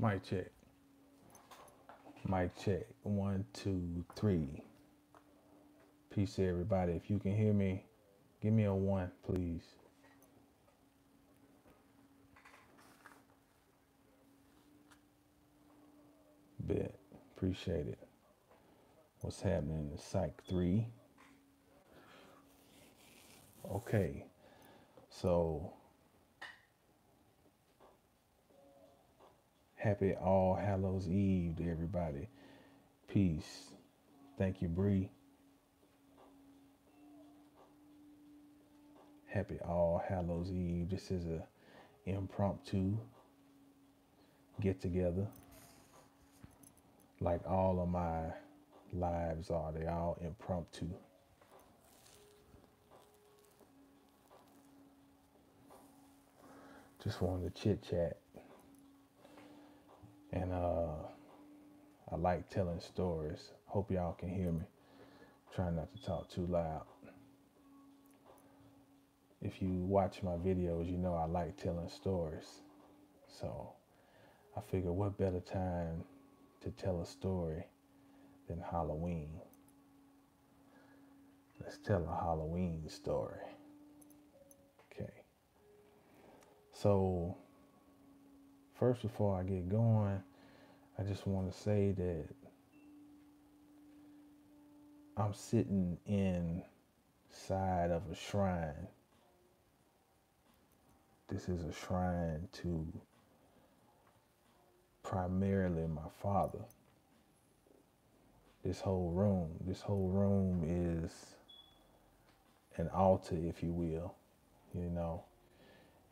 Mic check. Mic check. One, two, three. Peace to everybody. If you can hear me, give me a one, please. Bet. Appreciate it. What's happening? Psych 3. Okay. So, happy All Hallows Eve to everybody. Peace. Thank you, Bree. Happy All Hallows Eve. This is a impromptu get together. Like all of my lives are, they all impromptu. Just wanted to chit chat. And I like telling stories. Hope y'all can hear me. Trying not to talk too loud. If you watch my videos, you know I like telling stories. So I figure what better time to tell a story than Halloween. Let's tell a Halloween story. Okay. So first, before I get going, I just want to say that I'm sitting inside of a shrine. This is a shrine to primarily my father. This whole room is an altar, if you will. You know,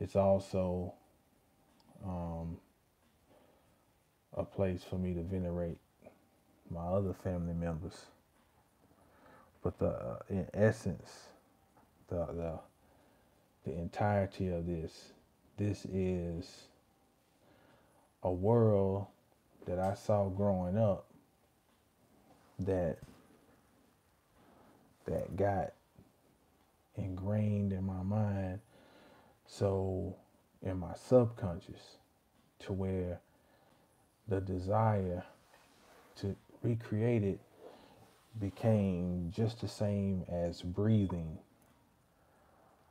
it's also a place for me to venerate my other family members. But in essence, the entirety of this is a world that I saw growing up that got ingrained in my mind, so in my subconscious, to where the desire to recreate it became just the same as breathing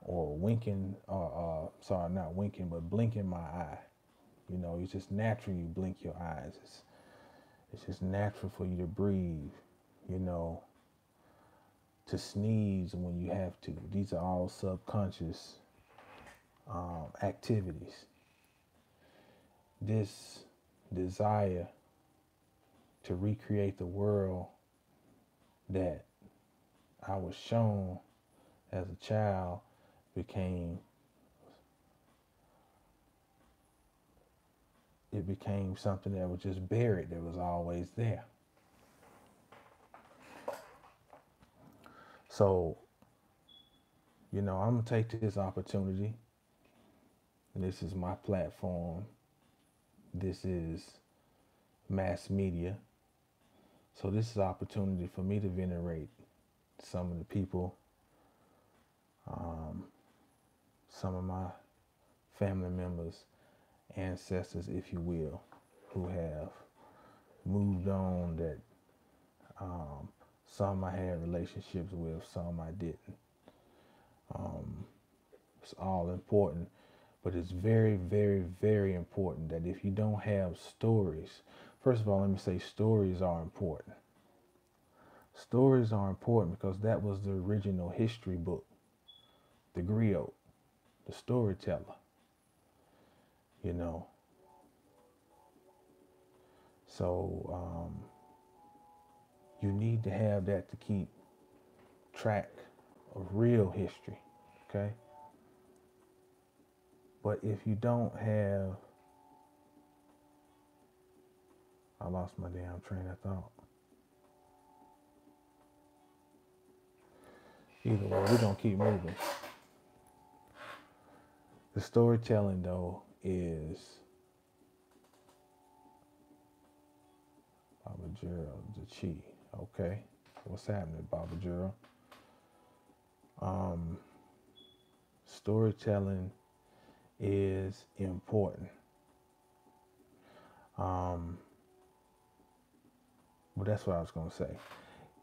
or winking, or sorry, not winking, but blinking my eye. You know, it's just natural you blink your eyes. It's just natural for you to breathe, you know, to sneeze when you have to. These are all subconscious activities. This desire to recreate the world that I was shown as a child became something that was just buried, that was always there. So, you know, I'm gonna take this opportunity, and this is my platform. This is mass media. So this is an opportunity for me to venerate some of the people, some of my family members, ancestors, if you will, who have moved on, that some I had relationships with, some I didn't. It's all important, but it's very, very, very important that if you don't have stories, first of all, let me say stories are important. Stories are important because that was the original history book, the griot, the storyteller, you know. So you need to have that to keep track of real history, okay? But if you don't have, I lost my damn train of thought. Either way, we're gonna keep moving. The storytelling, though, is Baba Gerald, the Chi. Okay, what's happening, Baba Gerald? Storytelling is important. Well, that's what I was gonna say.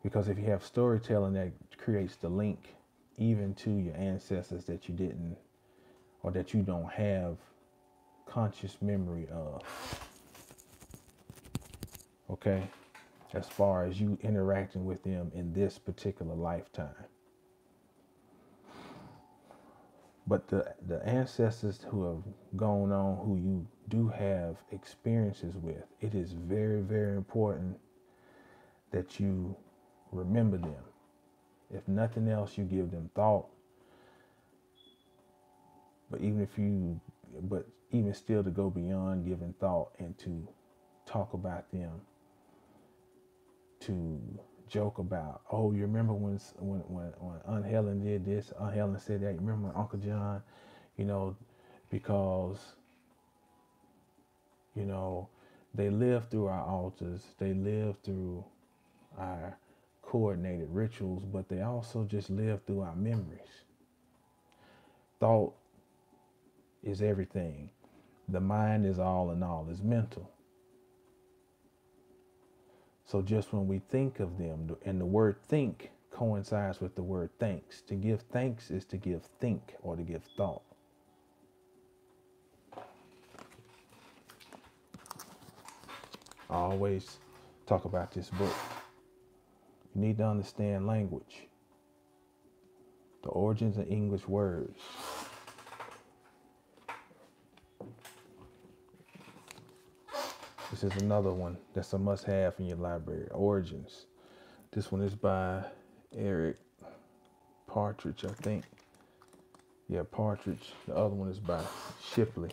Because if you have storytelling, that creates the link even to your ancestors that you didn't, or that you don't have conscious memory of. Okay? As far as you interacting with them in this particular lifetime. But the ancestors who have gone on, who you do have experiences with, it is very, very important that you remember them. If nothing else, you give them thought. But even still, to go beyond giving thought and to talk about them, to joke about, oh, you remember when Aunt Helen did this, Aunt Helen said that, you remember when Uncle John, you know, because, you know, they lived through our altars, they lived through our coordinated rituals, but they also just lived through our memories. Thought is everything. The mind is all in all, it's mental. So just when we think of them, and the word think coincides with the word thanks. To give thanks is to give think, or to give thought. I always talk about this book. You need to understand language, the origins of English words. This is another one that's a must-have in your library, Origins. This one is by Eric Partridge, I think. Yeah, Partridge. The other one is by Shipley,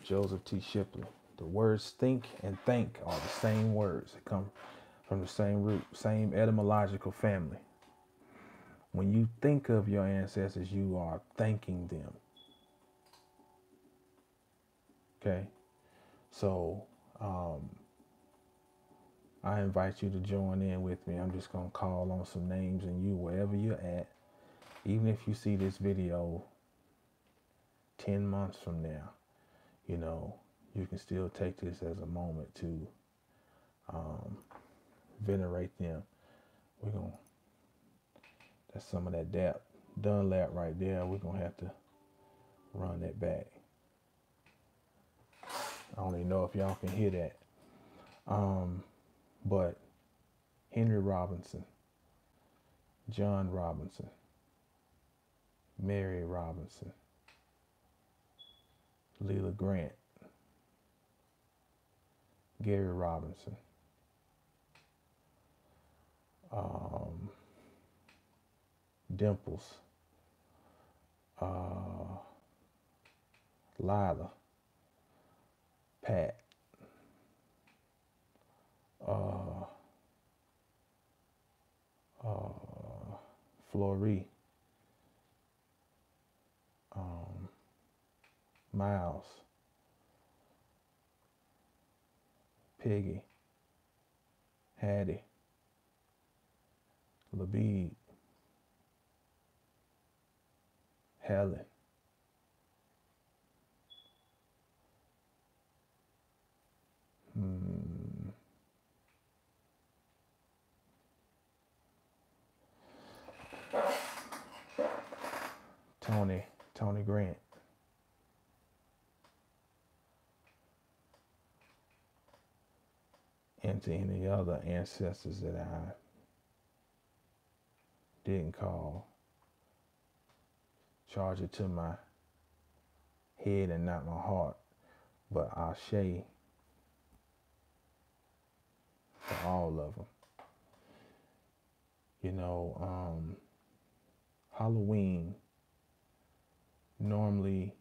Joseph T. Shipley. The words think and thank are the same words. They come from the same root, same etymological family. When you think of your ancestors, you are thanking them. Okay? So I invite you to join in with me. I'm just going to call on some names, and you, wherever you're at, even if you see this video 10 months from now, you know, you can still take this as a moment to venerate them. We're going to, that's some of that Dunlap right there. We're going to have to run that back. I don't even know if y'all can hear that. But Henry Robinson, John Robinson, Mary Robinson, Leela Grant, Gary Robinson, Dimples, Lila, Pat, Florrie, Miles, Peggy, Hattie, Labib, Helen, Tony Grant, and to any other ancestors that I didn't call. Charge it to my head and not my heart, but Ashe for all of them. You know, Halloween, normally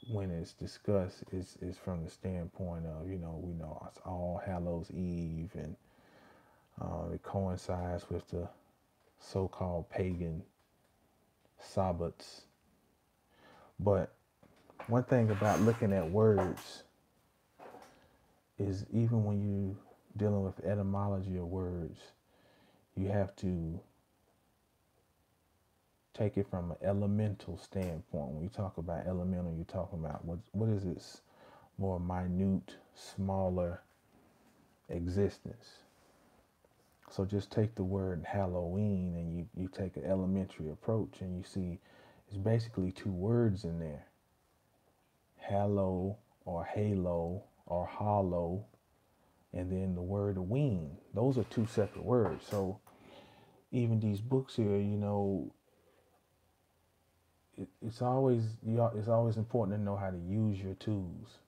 when it's discussed, is from the standpoint of, you know, we know it's All Hallows Eve, and it coincides with the so-called pagan Sabbats. But one thing about looking at words is, even when you dealing with etymology of words, you have to take it from an elemental standpoint. When you talk about elemental, you're talking about what is its more minute, smaller existence. So just take the word Halloween and you take an elementary approach, and you see it's basically two words in there. Hallow or halo or hollow, and then the word ween. Those are two separate words. So even these books here, you know, it's always important to know how to use your tools.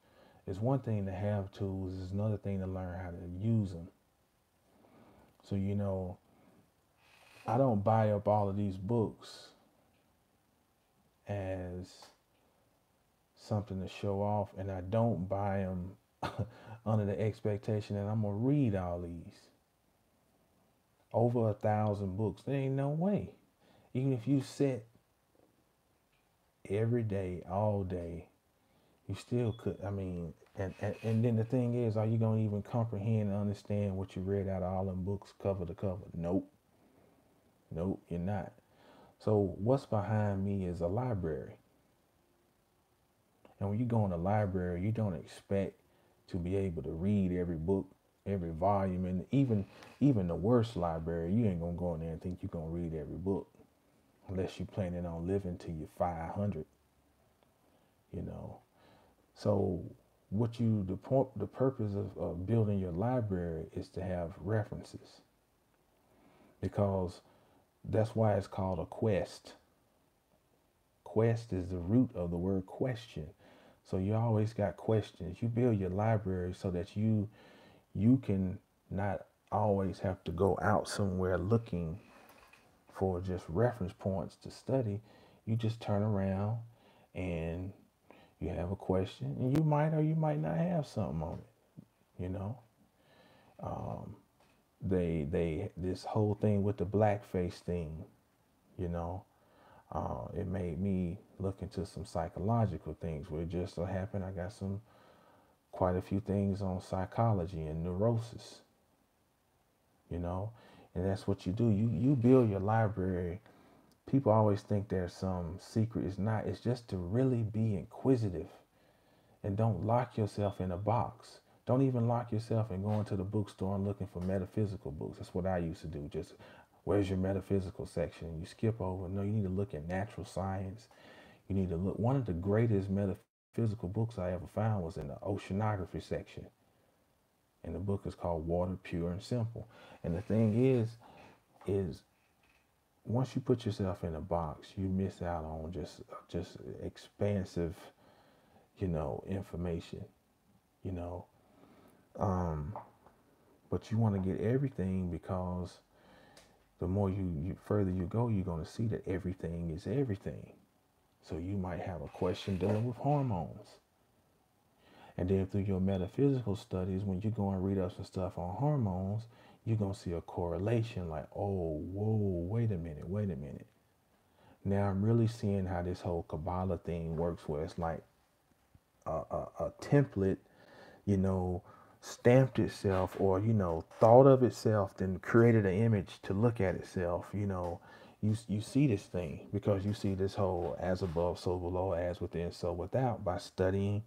It's one thing to have tools, it's another thing to learn how to use them. So, you know, I don't buy up all of these books as something to show off, and I don't buy them under the expectation that I'm gonna read all these. Over 1,000 books. There ain't no way. Even if you sit every day, all day, you still could. I mean, and then the thing is, are you gonna even comprehend and understand what you read out of all them books cover to cover? Nope, you're not. So what's behind me is a library. And when you go in a library, you don't expect to be able to read every book, every volume, and even the worst library, you ain't gonna go in there and think you're gonna read every book, unless you're planning on living till you're 500. You know, so the purpose of building your library is to have references, because that's why it's called a quest. Quest is the root of the word question. So you always got questions. You build your library so that you can not always have to go out somewhere looking for just reference points to study. You just turn around and You have a question, and you might or you might not have something on it. You know, um, they this whole thing with the blackface thing. You know, it made me look into some psychological things. Where it just so happened I got some quite a few things on psychology and neurosis. You know, and that's what you do. You build your library. People always think there's some secret. It's not. It's just to really be inquisitive and don't lock yourself in a box. Don't even lock yourself in going to the bookstore and looking for metaphysical books. That's what I used to do. Just where's your metaphysical section? You skip over. No, you need to look at natural science. You need to look. One of the greatest metaphysical books I ever found was in the oceanography section. And the book is called Water Pure and Simple. And the thing is once you put yourself in a box, you miss out on just expansive, information, you know. Um, but you want to get everything because the more you further you go, you're going to see that everything is everything. So you might have a question dealing with hormones. And then through your metaphysical studies, when you go and read up some stuff on hormones, you're going to see a correlation like, oh, whoa, wait a minute, wait a minute. Now I'm really seeing how this whole Kabbalah thing works, where it's like a template, you know, stamped itself or, thought of itself, then created an image to look at itself, You see this thing because you see this whole as above, so below, as within, so without by studying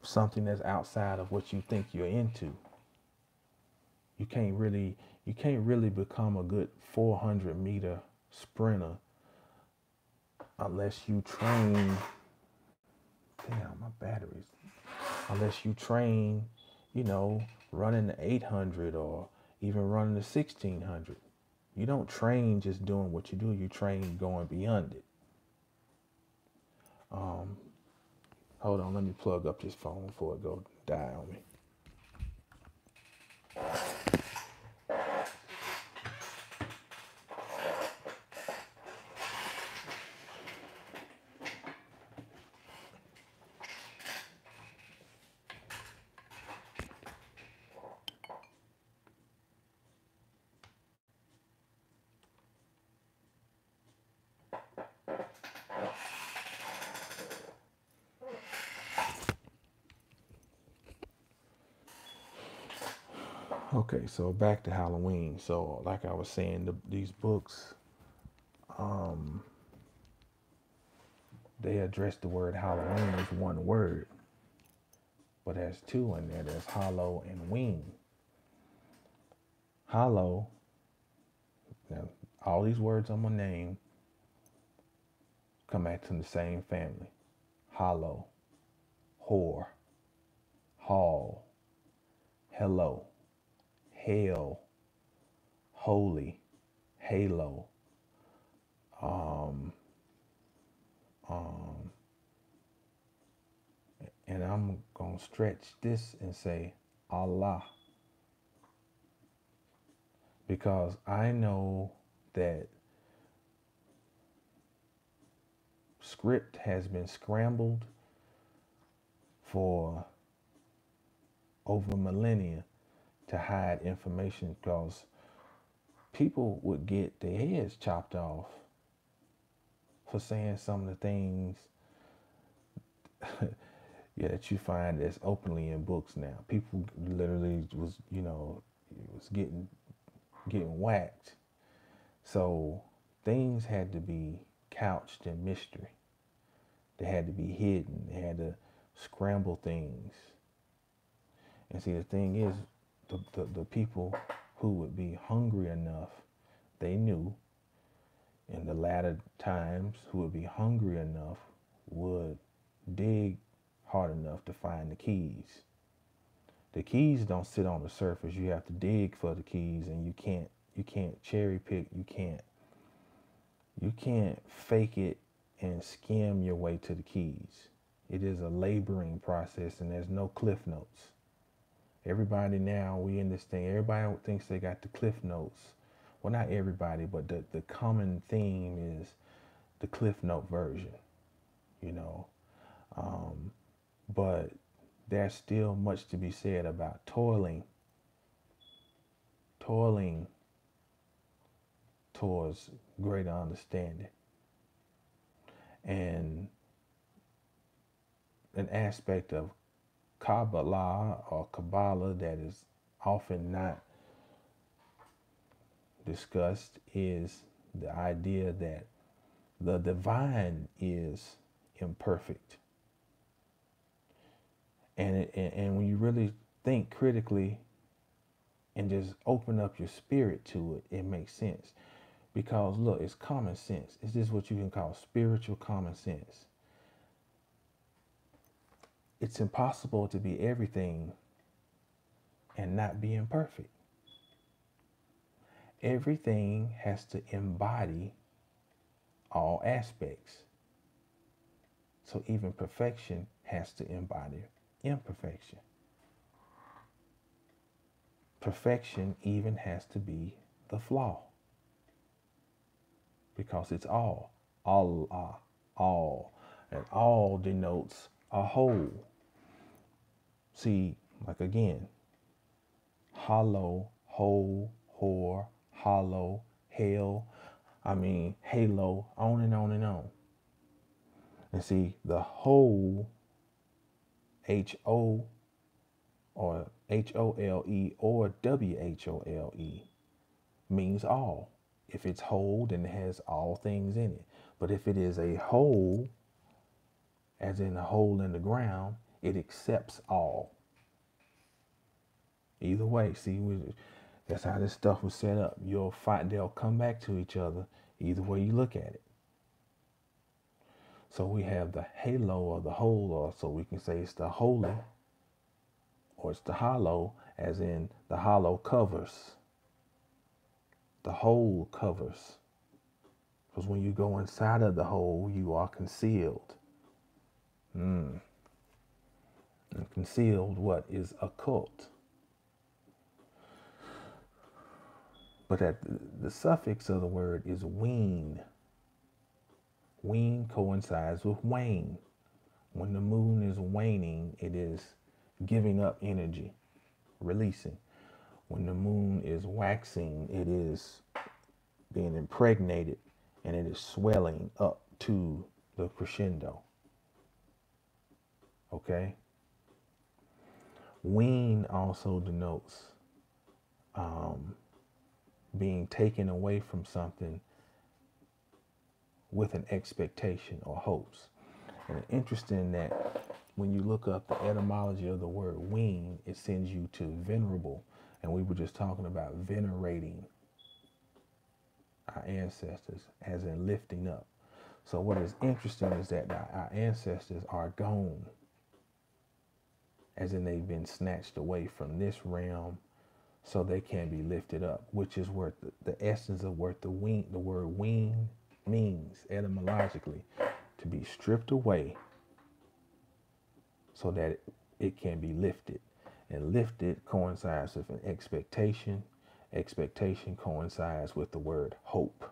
something that's outside of what you think you're into. You can't really become a good 400-meter sprinter unless you train. Damn, my batteries. Unless you train, running the 800 or even running the 1600. You don't train just doing what you do. You train going beyond it. Um, Hold on, let me plug up this phone before it go die on me. Okay, so back to Halloween. So, like I was saying, these books, um, they address the word Halloween as one word, but there's two in there. There's hollow and wing. Hollow. Now, all these words I'm gonna name come back to the same family. Hollow, whore, hall, hello, hell, holy, halo, um, um, and I'm gonna stretch this and say Allah, because I know that script has been scrambled for over millennia to hide information, because people would get their heads chopped off for saying some of the things yeah, that you find that's openly in books now. People literally was getting whacked. So things had to be couched in mystery. They had to be hidden. They had to scramble things. And see, the thing is, the people who would be hungry enough, they knew in the latter times, who would be hungry enough would dig hard enough to find the keys. The keys don't sit on the surface. You have to dig for the keys, and you can't cherry pick. You can't fake it and skim your way to the keys. It is a laboring process, and there's no cliff notes. Everybody now, we in this thing, everybody thinks they got the cliff notes. Well, not everybody, but the common theme is the cliff note version, you know. Um, But there's still much to be said about toiling towards greater understanding. And an aspect of Kabbalah or Kabbalah that is often not discussed is the idea that the divine is imperfect. And when you really think critically and just open up your spirit to it, it makes sense. Because look, it's common sense. It's just what you can call spiritual common sense. It's impossible to be everything and not be imperfect. Everything has to embody all aspects. So even perfection has to embody imperfection. Perfection even has to be the flaw. Because it's all. All. And all denotes a whole. See, like again, hollow, whole, whore, hollow, hell, halo, on and on and on. And see, the whole, H-O or H-O-L-E or W-H-O-L-E means all. If it's whole, then it has all things in it. But if it is a whole, as in a hole in the ground, it accepts all. Either way, see, that's how this stuff was set up. They'll come back to each other either way you look at it. So we have the halo or the whole, or so we can say it's the holy, or it's the hollow, as in the hollow covers. The whole covers. Because when you go inside of the hole, you are concealed. And concealed, what is occult? But the suffix of the word is wean. Wean coincides with wane. When the moon is waning, it is giving up energy, releasing. When the moon is waxing, it is being impregnated and it is swelling up to the crescendo. Okay? Wean also denotes being taken away from something with an expectation or hopes. And interesting that when you look up the etymology of the word wean, it sends you to venerable. And we were just talking about venerating our ancestors, as in lifting up. So what is interesting is that our ancestors are gone, as in they've been snatched away from this realm so they can be lifted up, which is what the essence of what the word wean means etymologically, to be stripped away so that it can be lifted. And lifted coincides with an expectation. Expectation coincides with the word hope.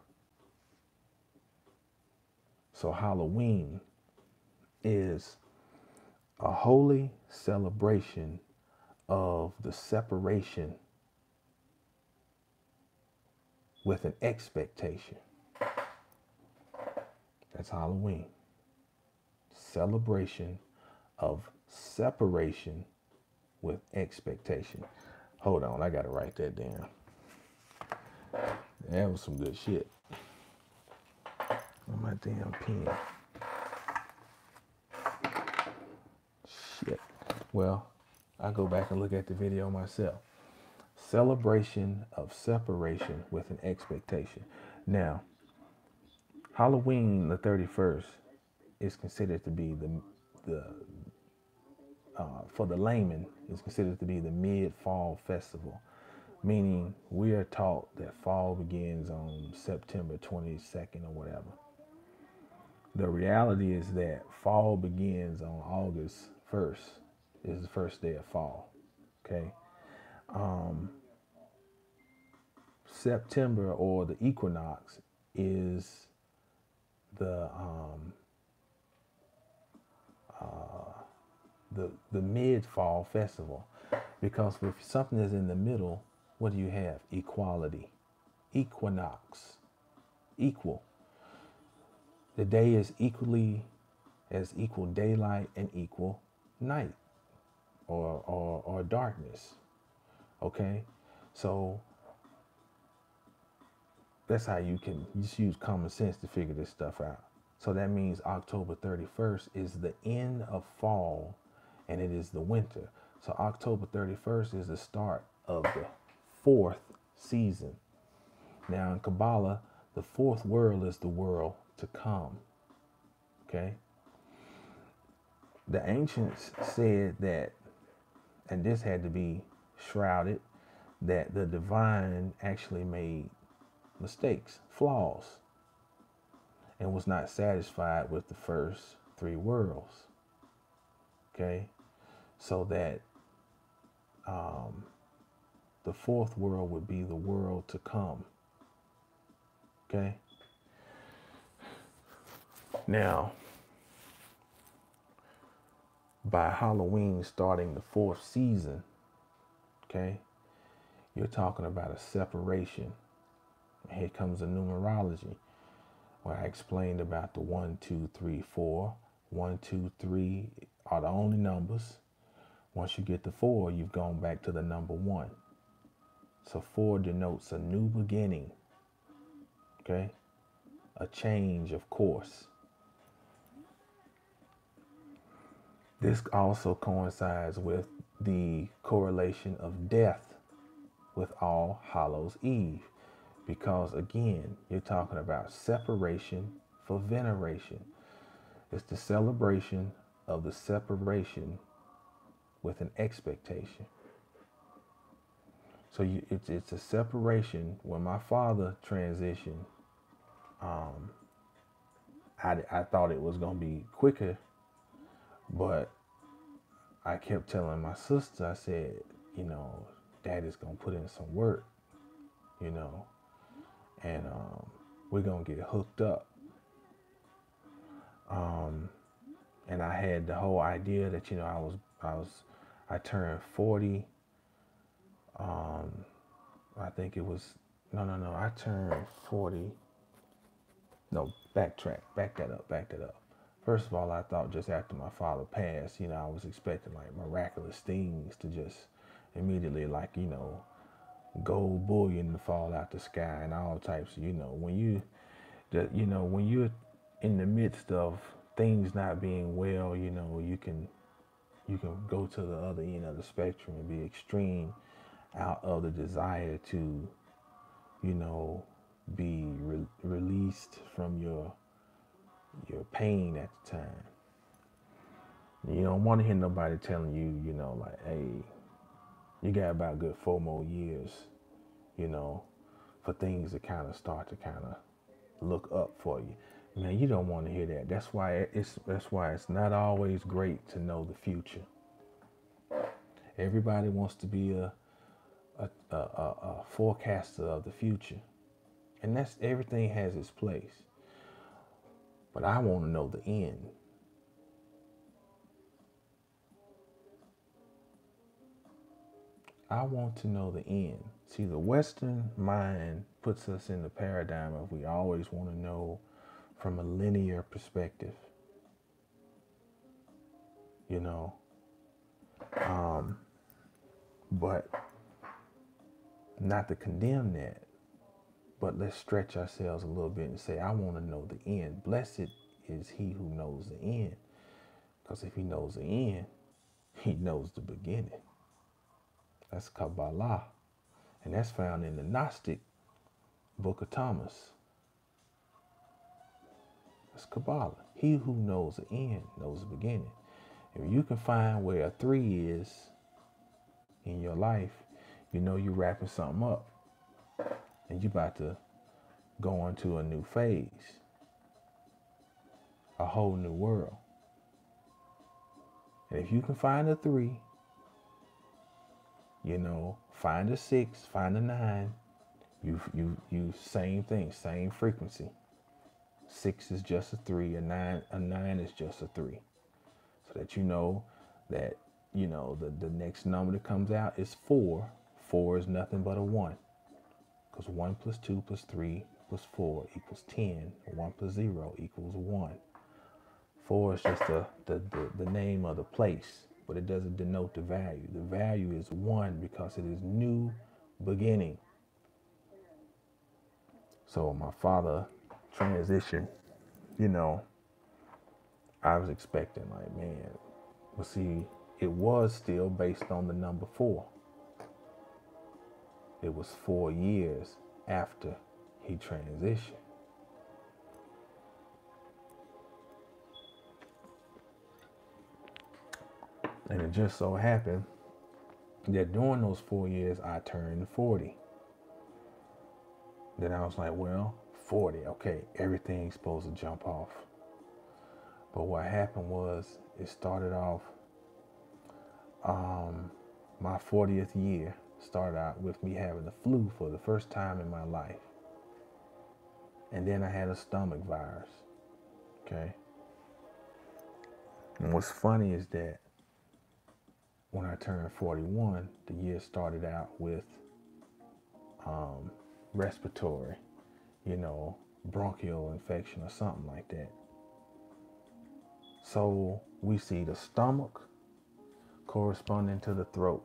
So Halloween is a holy celebration of the separation with an expectation. That's Halloween. Celebration of separation with expectation. Hold on, I gotta write that down. That was some good shit. On my damn pen. Shit. Well, I go back and look at the video myself. Celebration of separation with an expectation. Now, Halloween the 31st is considered to be for the layman, is considered to be the mid-fall festival, meaning we are taught that fall begins on September 22nd or whatever. The reality is that fall begins on August 1st. Is the first day of fall. Okay. September, or the equinox, is the the mid-fall festival. Because if something is in the middle, what do you have? Equality, equinox, equal. The day is equally as equal daylight and equal night or darkness. Okay? So that's how you can just use common sense to figure this stuff out. So that means October 31st is the end of fall and it is the winter. So October 31st is the start of the fourth season. Now in Kabbalah, the fourth world is the world to come. Okay? The ancients said that, and this had to be shrouded, that the divine actually made mistakes, flaws, and was not satisfied with the first three worlds. Okay? So that the fourth world would be the world to come. Okay? Now, by Halloween starting the fourth season, okay, you're talking about a separation. Here comes the numerology, where I explained about the 1, 2, 3, 4. 1, 2, 3 are the only numbers. Once you get to 4, you've gone back to the number 1. So 4 denotes a new beginning, okay? A change of course. This also coincides with the correlation of death with All Hallows Eve. Because again, you're talking about separation for veneration. It's the celebration of the separation with an expectation. So it's a separation. When my father transitioned, I thought it was going to be quicker, but I kept telling my sister, I said, you know, Daddy's going to put in some work, you know, and we're going to get hooked up. And I had the whole idea that, you know, I turned 40. I think it was, no, I turned 40. No, back that up. First of all, I thought just after my father passed, you know, I was expecting like miraculous things to just immediately, like, you know, gold bullion to fall out the sky and all types of, you know, when you're in the midst of things not being well, you know, you can go to the other end of the spectrum and be extreme out of the desire to, you know, be released from your pain at the time. You don't want to hear nobody telling you, you know, like, hey, you got about good 4 more years, you know, for things to kind of start to kind of look up for you. Man, you don't want to hear that. That's why it's not always great to know the future. Everybody wants to be a forecaster of the future. And that's, everything has its place. But I want to know the end. I want to know the end. See, the Western mind puts us in the paradigm of we always want to know from a linear perspective. You know, but not to condemn that, but let's stretch ourselves a little bit and say, I want to know the end. Blessed is he who knows the end. Because if he knows the end, he knows the beginning. That's Kabbalah. And that's found in the Gnostic Book of Thomas. That's Kabbalah. He who knows the end knows the beginning. If you can find where a 3 is in your life, you know you're wrapping something up. And you're about to go into a new phase. A whole new world. And if you can find a 3, you know, find a 6, find a 9, you same thing, same frequency. 6 is just a 3, a 9 is just a 3. So that you know that, you know, the next number that comes out is 4. 4 is nothing but a 1. Because 1 plus 2 plus 3 plus 4 equals 10. 1 plus 0 equals 1. 4 is just the name of the place, but it doesn't denote the value. The value is 1 because it is new beginning. So my father transitioned, you know, I was expecting like, man, but see, it was still based on the number 4. It was 4 years after he transitioned. And it just so happened that during those 4 years, I turned 40. Then I was like, well, 40, okay, everything's supposed to jump off. But what happened was, it started off, my 40th year started out with me having the flu for the first time in my life. And then I had a stomach virus, okay? And what's funny is that when I turned 41, the year started out with respiratory, you know, bronchial infection or something like that. So we see the stomach corresponding to the throat,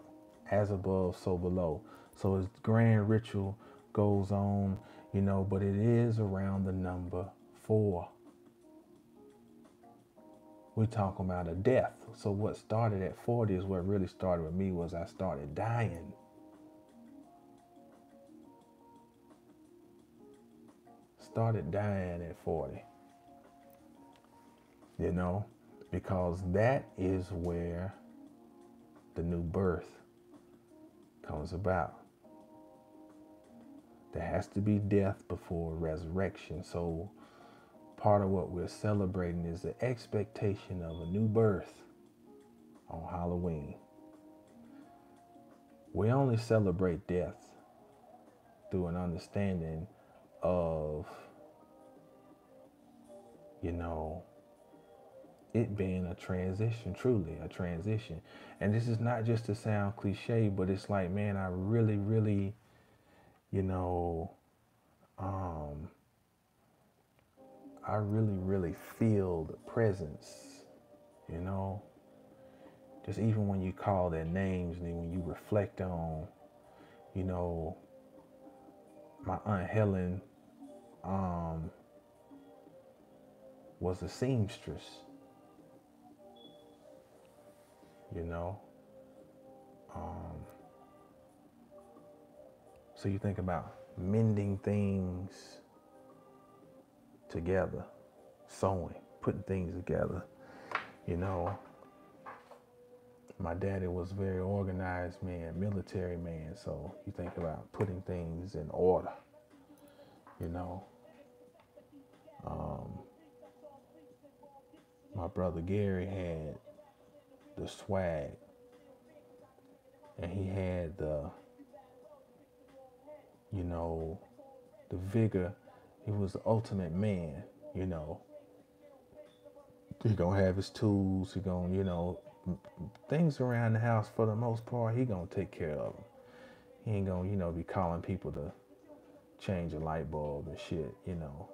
as above, so below. So his grand ritual goes on, you know, but it is around the number 4. We're talking about a death. So what started at 40 is what really started with me, was I started dying. Started dying at 40. You know, because that is where the new birth comes about. There has to be death before resurrection. So part of what we're celebrating is the expectation of a new birth on Halloween. We only celebrate death through an understanding of, you know, it being a transition, truly a transition. And this is not just to sound cliche, but it's like, man, I really, really, you know, I really, really feel the presence, you know, just even when you call their names and then when you reflect on, you know, my Aunt Helen was a seamstress, you know. So you think about mending things together, sewing, putting things together, you know. My daddy was a very organized man, military man, so you think about putting things in order, you know. My brother Gary had the swag, and he had the, you know, the vigor. He was the ultimate man, you know. He gonna have his tools. He gonna, you know, things around the house for the most part. He gonna take care of them. He ain't gonna, you know, be calling people to change a light bulb and shit, you know.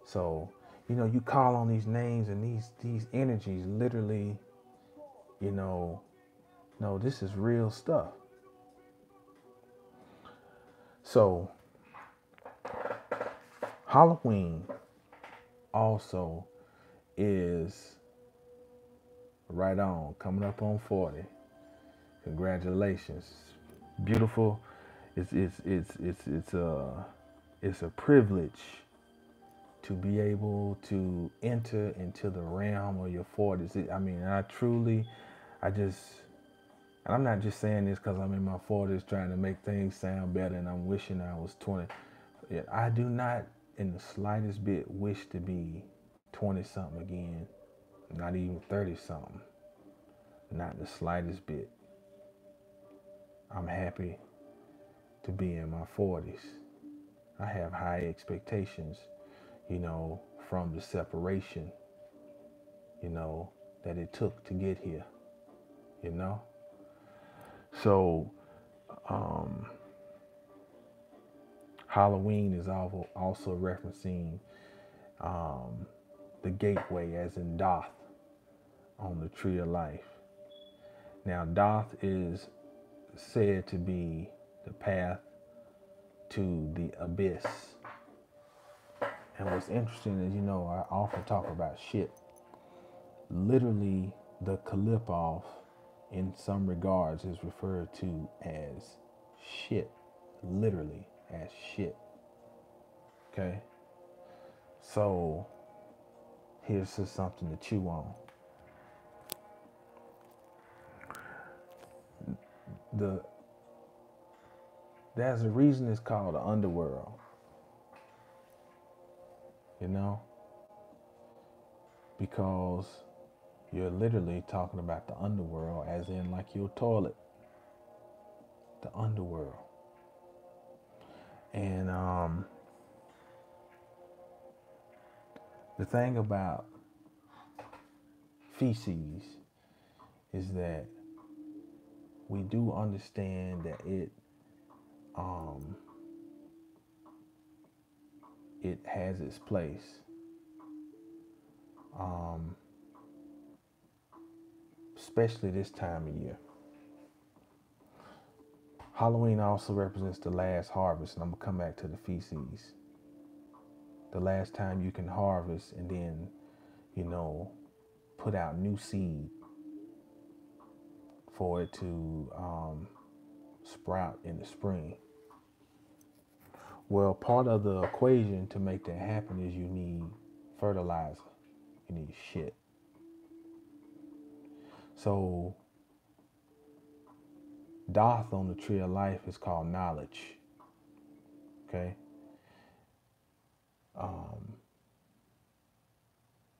So, you know, you call on these names and these energies literally, you know, no, this is real stuff. So Halloween also is right on, coming up on 40. Congratulations. Beautiful. It's a privilege to be able to enter into the realm of your 40s. I mean, and I'm not just saying this because I'm in my 40s trying to make things sound better and I'm wishing I was 20. I do not in the slightest bit wish to be 20 something again, not even 30 something, not the slightest bit. I'm happy to be in my 40s. I have high expectations, you know, from the separation, you know, that it took to get here. you know? So, um, Halloween is also referencing the gateway, as in Doth, on the tree of life. Now, Doth is said to be the path to the abyss. And what's interesting is, I often talk about shit. Literally, the Qalipoth, in some regards, is referred to as shit. Literally, as shit. Okay? So, here's just something to chew on. There's a reason it's called the underworld. Because you're literally talking about the underworld, as in like your toilet. The underworld. And the thing about feces is that we do understand that it has its place. Especially this time of year. Halloween also represents the last harvest, and I'm gonna come back to the feces. The last time you can harvest and then, put out new seed for it to sprout in the spring. Well, part of the equation to make that happen is you need fertilizer. You need shit. So, Doth on the tree of life is called knowledge. Okay?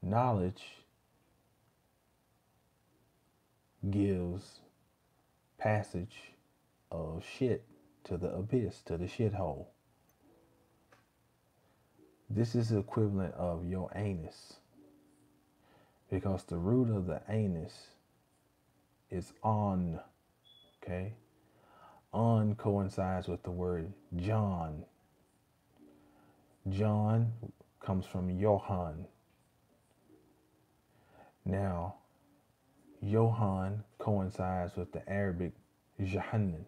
Knowledge gives passage of shit to the abyss, to the shithole. This is the equivalent of your anus, because the root of the anus is on. Okay? On coincides with the word John. John comes from Johann. Now, Johann coincides with the Arabic Jahannam.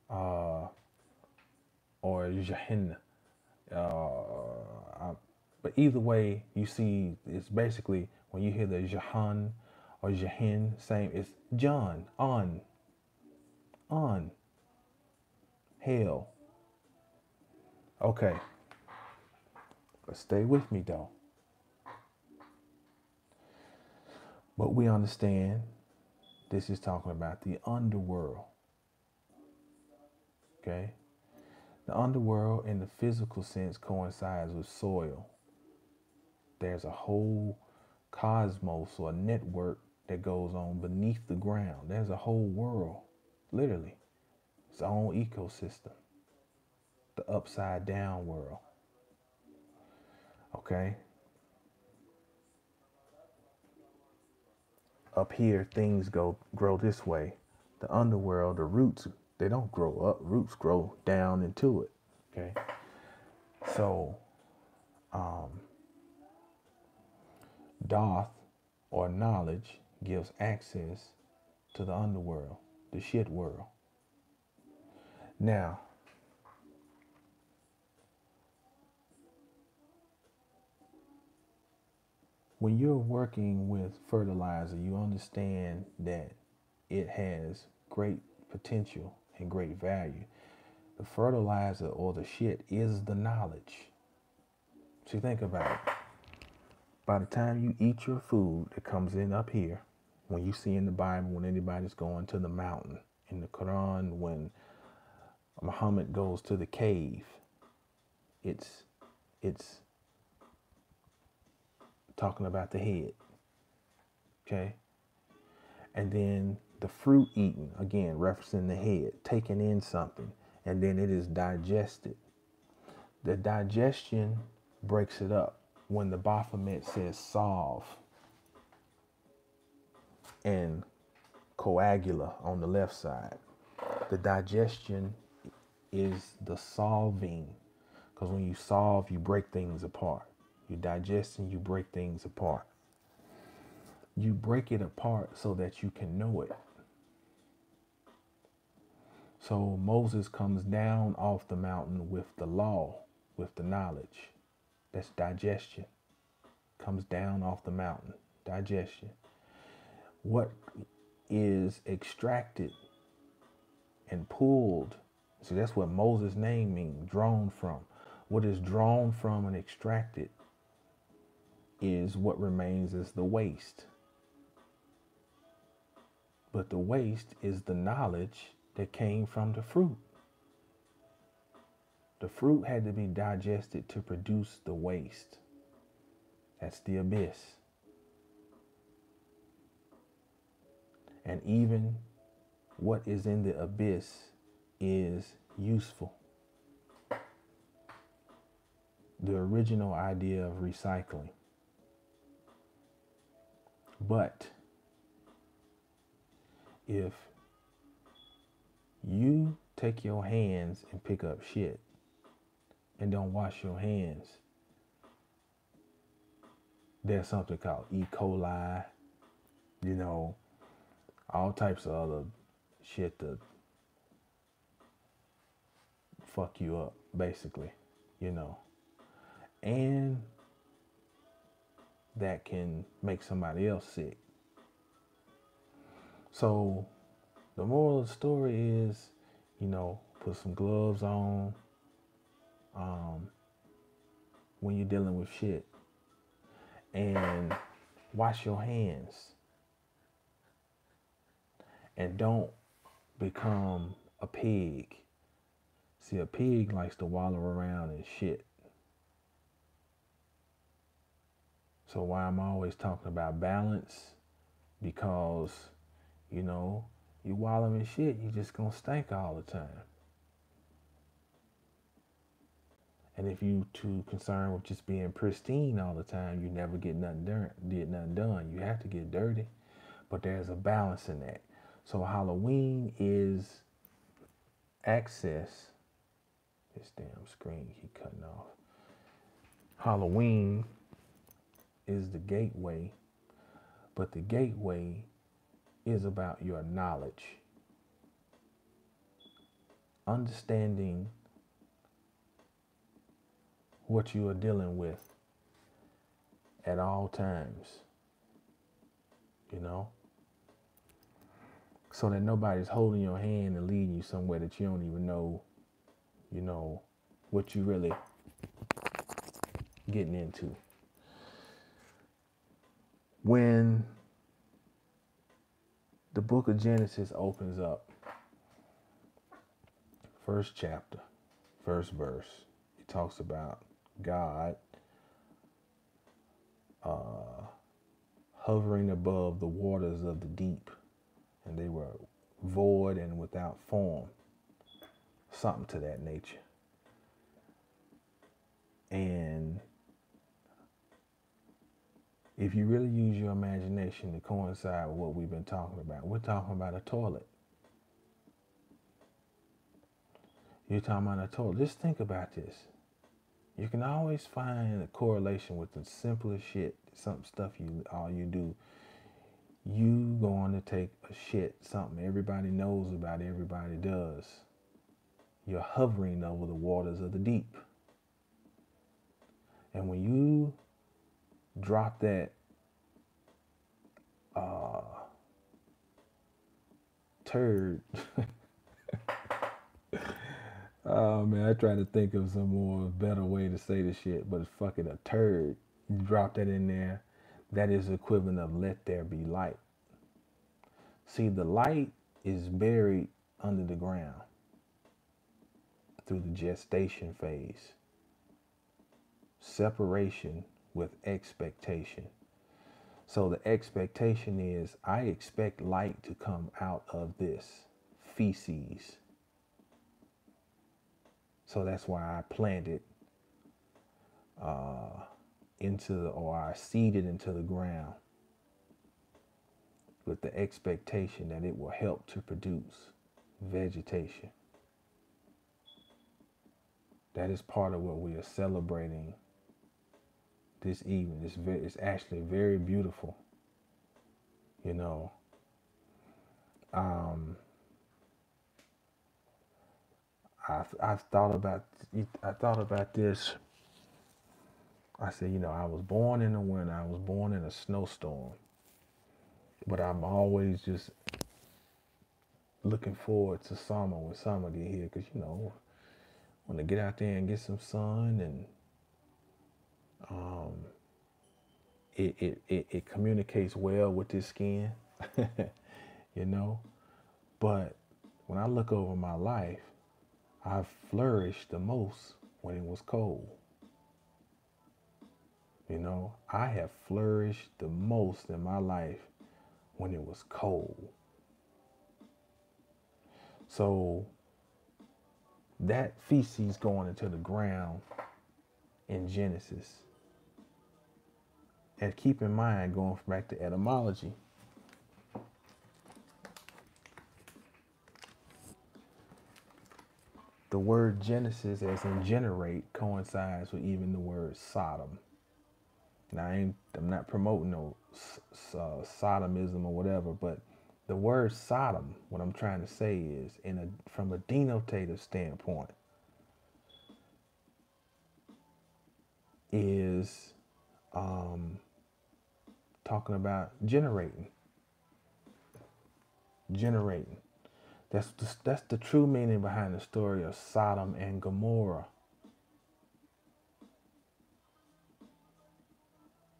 Or Jahannam. But either way, you see, it's basically, when you hear the Jahan or Jahin, same, it's John, on, hell. Okay, but stay with me though. But we understand this is talking about the underworld. Okay? The underworld in the physical sense coincides with soil. There's a whole cosmos or network that goes on beneath the ground. There's a whole world, literally. Its own ecosystem. The upside down world. Okay? Up here, things grow this way. The underworld, the roots, they don't grow up. Roots grow down into it. Okay? So, Doth, or knowledge, gives access to the underworld, the shit world. Now, when you're working with fertilizer, you understand that it has great potential and great value. The fertilizer, or the shit, is the knowledge. So think about it. By the time you eat your food that comes in up here, when you see in the Bible, when anybody's going to the mountain, in the Quran, when Muhammad goes to the cave, it's talking about the head. Okay? And then the fruit eaten, again, referencing the head, taking in something, and then it is digested. The digestion breaks it up. When the Baphomet says solve, and coagula on the left side. The digestion is the solving, because when you solve, you break things apart. You digest and you break things apart. You break it apart so that you can know it. So Moses comes down off the mountain with the law, with the knowledge. That's digestion. Comes down off the mountain, digestion. What is extracted and pulled? See, that's what Moses' name means, drawn from. What is drawn from and extracted is what remains as the waste. But the waste is the knowledge that came from the fruit. The fruit had to be digested to produce the waste. That's the abyss. And even what is in the abyss is useful. The original idea of recycling. But if you take your hands and pick up shit and don't wash your hands, there's something called E. coli, all types of other shit to fuck you up, basically, and that can make somebody else sick. So the moral of the story is, put some gloves on when you're dealing with shit, and wash your hands, and don't become a pig. See, a pig likes to wallow around in shit. So why I'm always talking about balance, because, you wallow in shit, you just gonna stink all the time. And if you too concerned with just being pristine all the time, you never get nothing done. You have to get dirty, but there's a balance in that. So Halloween is access. This damn screen keep cutting off. Halloween is the gateway, but the gateway is about your knowledge. Understanding what you are dealing with at all times, so that nobody's holding your hand and leading you somewhere that you don't even know, what you really getting into. When the book of Genesis opens up, first chapter, first verse, it talks about God hovering above the waters of the deep, and they were void and without form, something to that nature. And if you really use your imagination to coincide with what we've been talking about, we're talking about a toilet. You're talking about a toilet. Just think about this. You can always find a correlation with the simplest shit, some stuff all you do. You going to take a shit, something everybody knows about, everybody does. You're hovering over the waters of the deep. And when you drop that turd, oh man, I try to think of some more better way to say the shit, but it's fucking a turd. You drop that in there, that is equivalent of let there be light. See, the light is buried under the ground through the gestation phase. Separation with expectation. So the expectation is, I expect light to come out of this feces. So that's why I planted I seeded into the ground with the expectation that it will help to produce vegetation. That is part of what we are celebrating this evening. It's actually very beautiful, you know. Um, I've thought about this. I said, I was born in the winter. I was born in a snowstorm, but I'm always just looking forward to summer when summer get here, because want to get out there and get some sun, and um, it communicates well with the skin, you know. But when I look over my life, I've flourished the most when it was cold. I have flourished the most in my life when it was cold. So that feces going into the ground in Genesis. And keep in mind, going back to etymology, the word Genesis, as in generate, coincides with even the word Sodom. Now, I'm not promoting no sodomism or whatever, but the word Sodom, what I'm trying to say is, from a denotative standpoint, is talking about generating. That's the true meaning behind the story of Sodom and Gomorrah.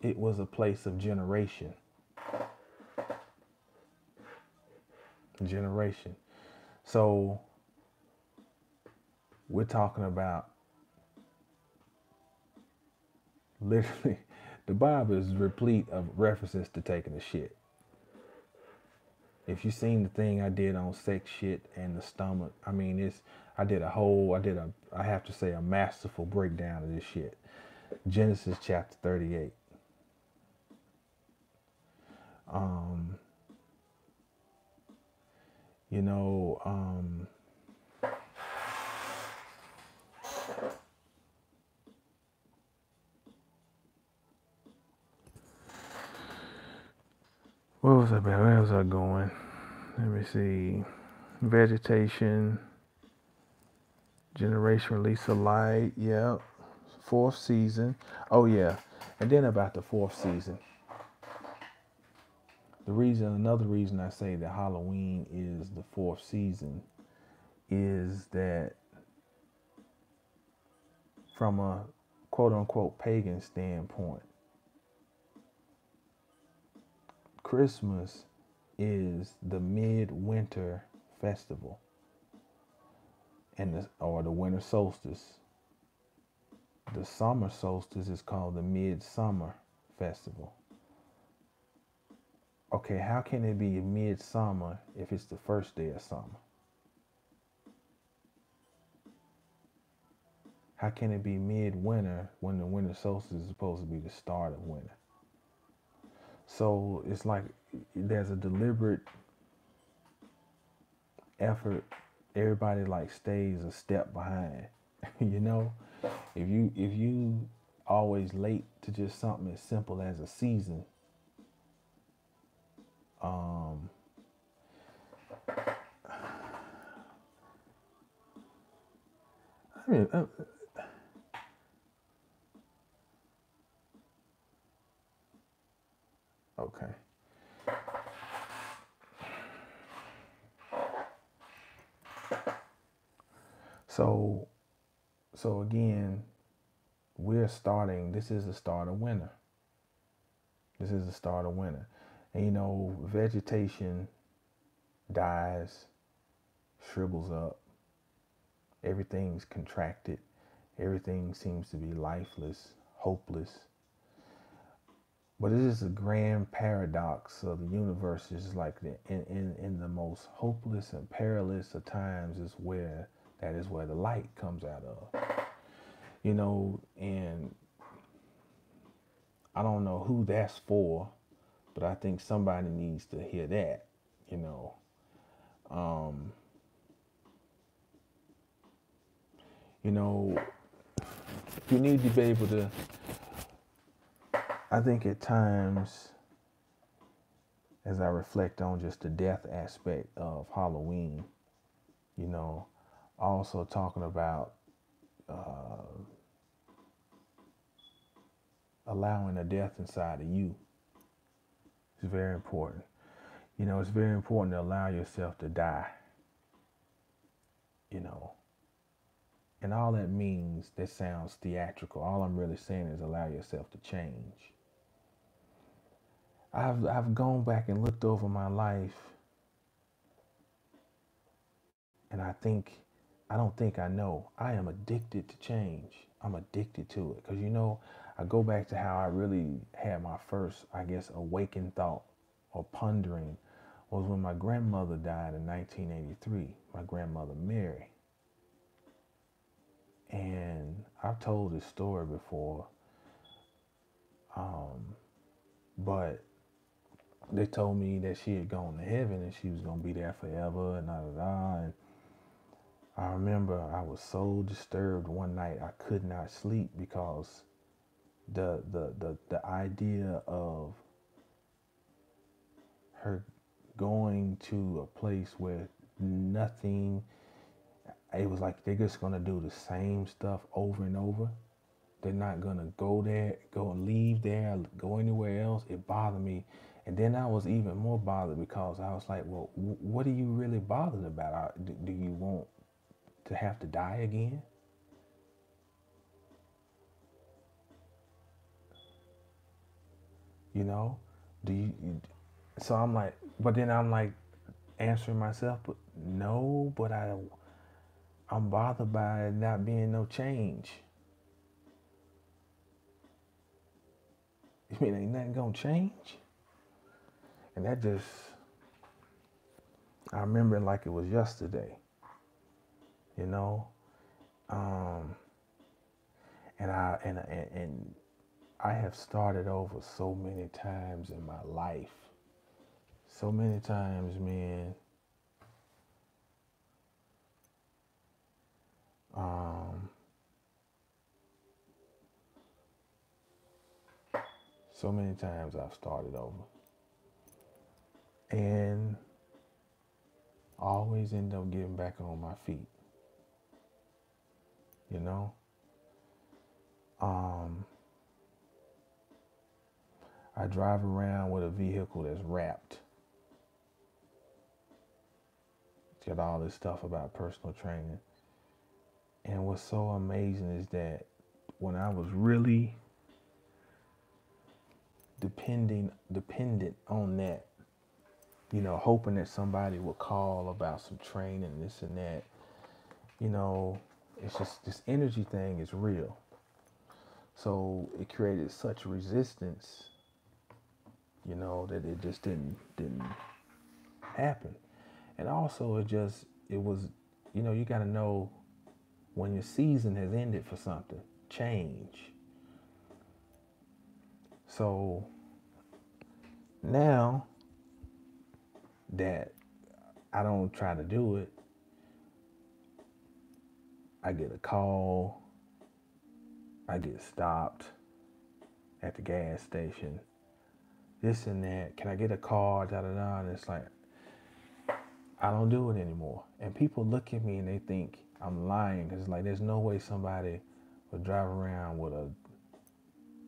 It was a place of generation. So we're talking about literally, the Bible is replete of references to taking a shit. If you seen the thing I did on sex shit and the stomach, I have to say, a masterful breakdown of this shit. Genesis chapter 38. What was I about? Where was I going? Let me see. Vegetation, generation, release of light. Yep. Fourth season. Oh yeah. And then about the fourth season. Another reason I say that Halloween is the fourth season is that from a quote unquote pagan standpoint, Christmas is the midwinter festival or the winter solstice. The summer solstice is called the midsummer festival. Okay, how can it be midsummer if it's the first day of summer? How can it be midwinter when the winter solstice is supposed to be the start of winter? So it's like there's a deliberate effort. Everybody stays a step behind. If you always late to just something as simple as a season, okay. So again, this is the start of winter. And vegetation dies, shrivels up, everything's contracted, everything seems to be lifeless, hopeless. But it is a grand paradox of the universe. Is like in the most hopeless and perilous of times is where the light comes out of. And I don't know who that's for, But I think somebody needs to hear that, you know. Um, you know, you need to be able to, I think at times, as I reflect on just the death aspect of Halloween, you know, also talking about allowing a death inside of you is very important. You know, it's very important to allow yourself to die, you know. And all that means, that sounds theatrical. All I'm really saying is allow yourself to change. I've gone back and looked over my life, and I don't think I know. I am addicted to change. I'm addicted to it. Because, you know, I go back to how I really had my first, I guess, awakened thought or pondering was when my grandmother died in 1983, my grandmother Mary. And I've told this story before, but they told me that she had gone to heaven and she was going to be there forever and da da da. And I remember I was so disturbed one night I could not sleep because the idea of her going to a place where nothing, it was like they're just gonna do the same stuff over and over. They're not gonna go there, go and leave there, go anywhere else. It bothered me. And then I was even more bothered because I was like, well, what are you really bothered about? Do you want to have to die again? You know? Do so I'm like, but then I'm like answering myself, but no, but I'm bothered by it not being no change. You mean ain't nothing gonna change? And that just, I remember it like it was yesterday, you know? Um, and I have started over so many times in my life. So many times, man. Um, so many times I've started over. And always end up getting back on my feet, you know? Um, I drive around with a vehicle that's wrapped. It's got all this stuff about personal training. And what's so amazing is that when I was really dependent on that, you know, hoping that somebody would call about some training, this and that, you know, it's just this energy thing is real. So it created such resistance, you know, that it just didn't happen. And also it was, you know, you got to know when your season has ended for something, change. So now that I don't try to do it, I get a call, I get stopped at the gas station, this and that. Can I get a car? Da da da. And it's like, I don't do it anymore. And people look at me and they think I'm lying because it's like there's no way somebody would drive around with a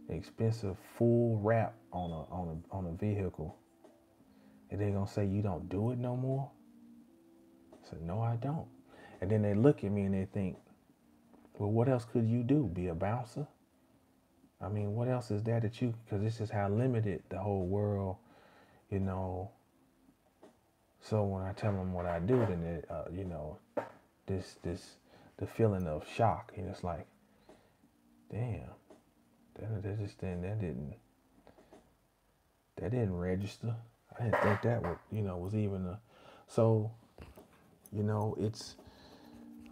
expensive full wrap on a vehicle and they're gonna say you don't do it no more. I said, no, I don't. And then they look at me and they think, well, what else could you do? Be a bouncer? I mean, what else is that you, because this is how limited the whole world, you know. So when I tell them what I do, then it, you know, the feeling of shock, and it's like, damn, that didn't register. I didn't think that would, you know, was even a, so, you know,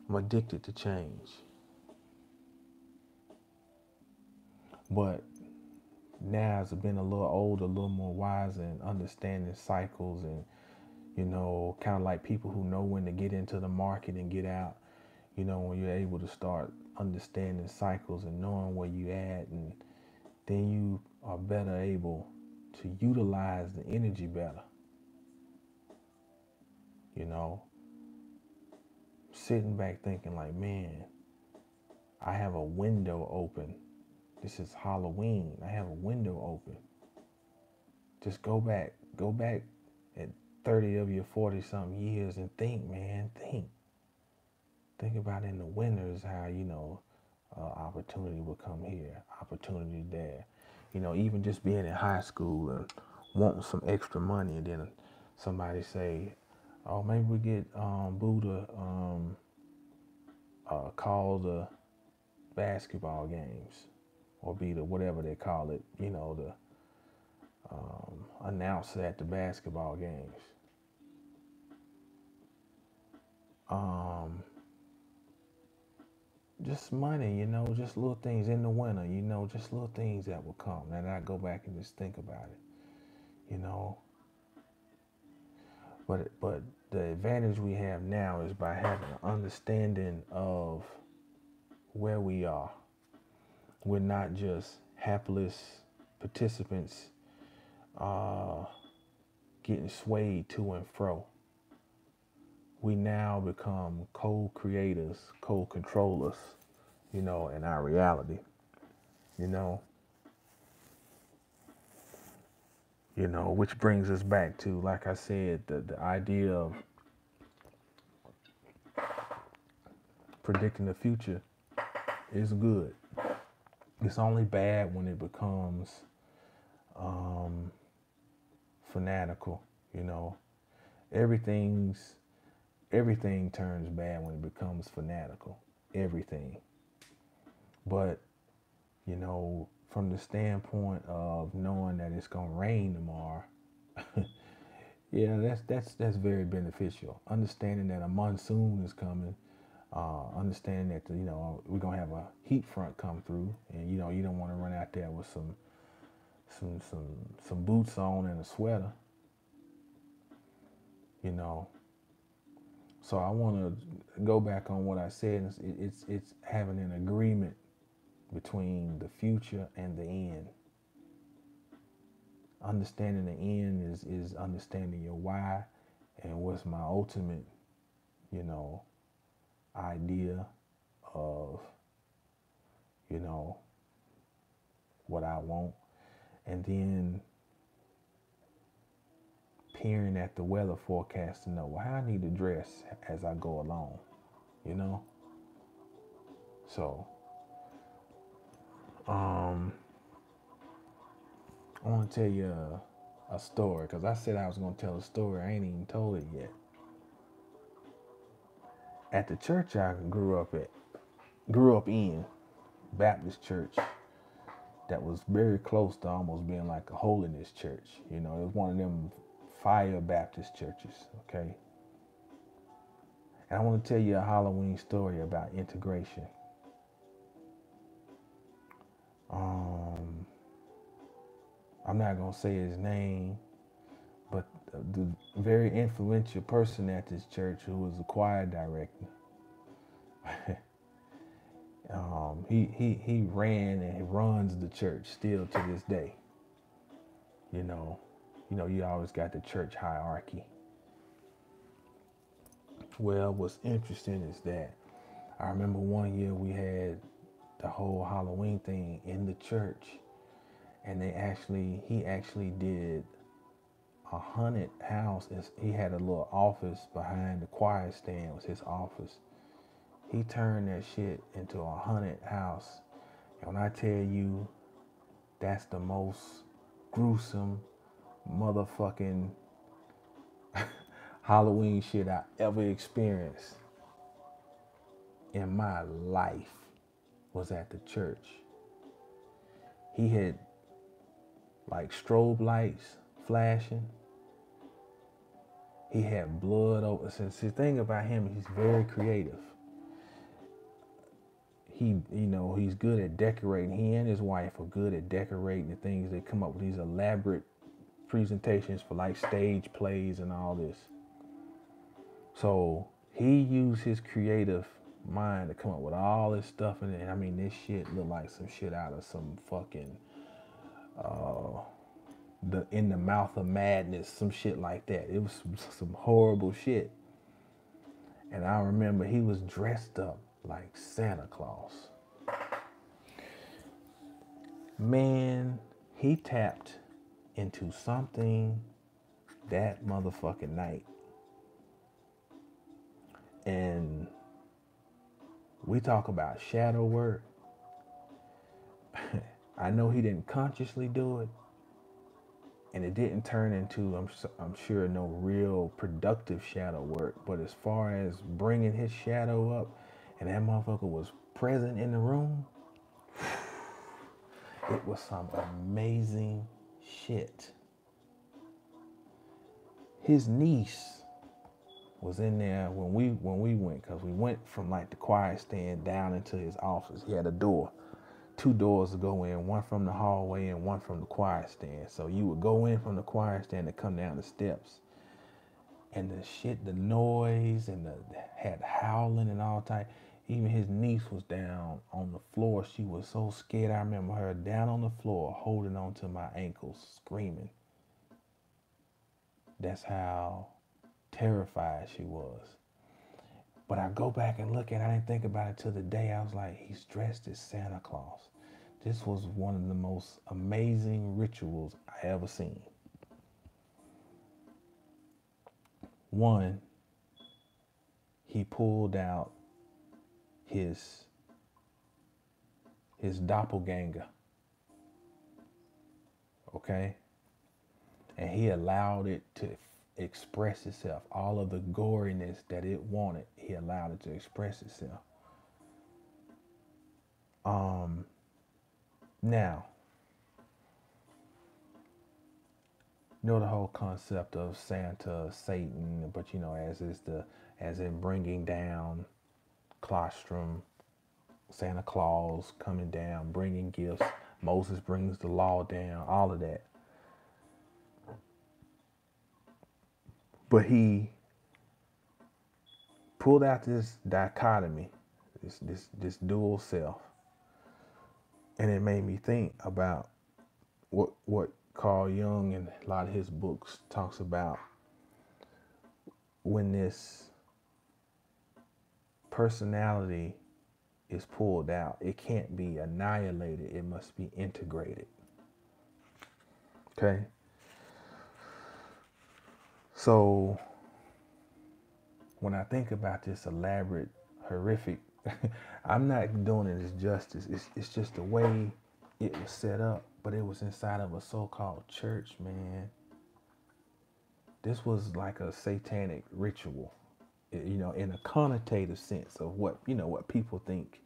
I'm addicted to change. But now as I've been a little older, a little more wiser and understanding cycles and, kind of like people who know when to get into the market and get out, when you're able to start understanding cycles and knowing where you at, and then you are better able to utilize the energy better, you know, sitting back thinking like, man, I have a window open. This is Halloween. I have a window open. Just go back at 30 of your 40 something years and think, man, think about in the winters how, opportunity will come here, opportunity there. Even just being in high school and wanting some extra money, and then somebody say, oh, maybe we get Buddha call the basketball games, or be the whatever they call it, the announcer at the basketball games. Just money, just little things in the winter, just little things that will come. And I go back and just think about it, But the advantage we have now is by having an understanding of where we are. We're not just hapless participants getting swayed to and fro. We now become co-creators, co-controllers, in our reality, which brings us back to, like I said, the idea of predicting the future is good. It's only bad when it becomes fanatical, Everything turns bad when it becomes fanatical. Everything. But, from the standpoint of knowing that it's gonna rain tomorrow, yeah, that's very beneficial. Understanding that a monsoon is coming, understanding that we're gonna have a heat front come through, and you don't want to run out there with some boots on and a sweater, So I want to go back on what I said. It's having an agreement between the future and the end. Understanding the end is understanding your why and what's my ultimate, idea of, what I want. And then peering at the weather forecast to know how I need to dress as I go along, So, I want to tell you a story, because I said I was going to tell a story. I ain't even told it yet. At the church I grew up in, Baptist church, that was very close to almost being like a holiness church. It was one of them fire Baptist churches, okay? And I want to tell you a Halloween story about integration. I'm not going to say his name, but the very influential person at this church, who was the choir director, he ran and he runs the church still to this day. You always got the church hierarchy. Well, what's interesting is that I remember one year we had the whole Halloween thing in the church, and he actually did a haunted house. He had a little office behind the choir stand, was his office. He turned that shit into a haunted house. And when I tell you, that's the most gruesome motherfucking Halloween shit I ever experienced in my life, was at the church. He had like strobe lights flashing. He had blood over. Since the thing about him, he's very creative. he's good at decorating. He and his wife are good at decorating the things. They come up with these elaborate presentations for like stage plays and all this. So he used his creative mind to come up with all this stuff, and I mean, this shit looked like some shit out of some fucking the In the Mouth of Madness, some shit like that. It was some horrible shit. And I remember he was dressed up like Santa Claus. Man, he tapped into something that motherfucking night. And we talk about shadow work. I know he didn't consciously do it, and it didn't turn into, I'm sure, no real productive shadow work. But as far as bringing his shadow up, and that motherfucker was present in the room, it was some amazing shit. His niece was in there when we went, because we went from like the choir stand down into his office. He had a door, two doors to go in, one from the hallway and one from the choir stand. So you would go in from the choir stand and come down the steps. And the shit, the noise, and had howling and all type. Even his niece was down on the floor. She was so scared. I remember her down on the floor holding on to my ankles, screaming. That's how terrified she was. But I go back and look at it. I didn't think about it till the day. I was like, he's dressed as Santa Claus. This was one of the most amazing rituals I ever seen. One, he pulled out his doppelganger, okay? And he allowed it to express itself. All of the goriness that it wanted, he allowed it to express itself. Now, you know the whole concept of Santa, Satan, but as in bringing down colostrum, Santa Claus coming down, bringing gifts, Moses brings the law down, all of that. But he pulled out this dichotomy, this dual self, and it made me think about what Carl Jung in a lot of his books talks about. When this personality is pulled out, it can't be annihilated, it must be integrated. Okay? So when I think about this elaborate, horrific, I'm not doing it as justice. It's just the way it was set up, but it was inside of a so-called church, man. This was like a satanic ritual, in a connotative sense of what people think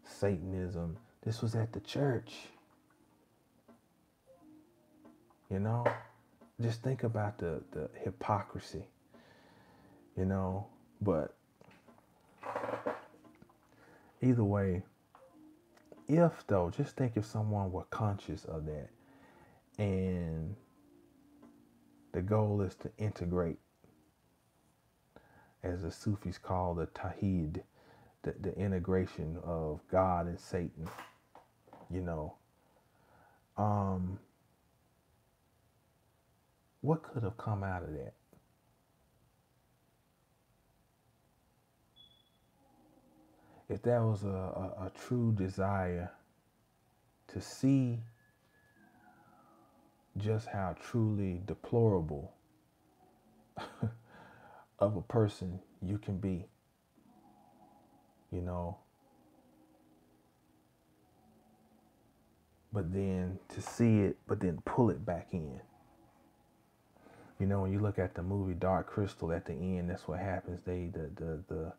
Satanism. This was at the church. Just think about the hypocrisy, but either way, just think if someone were conscious of that, and the goal is to integrate, as the Sufis call the Tawhid, the integration of God and Satan, what could have come out of that? If that was a true desire to see just how truly deplorable of a person you can be, but then to see it, but then pull it back in. When you look at the movie Dark Crystal, at the end, that's what happens. The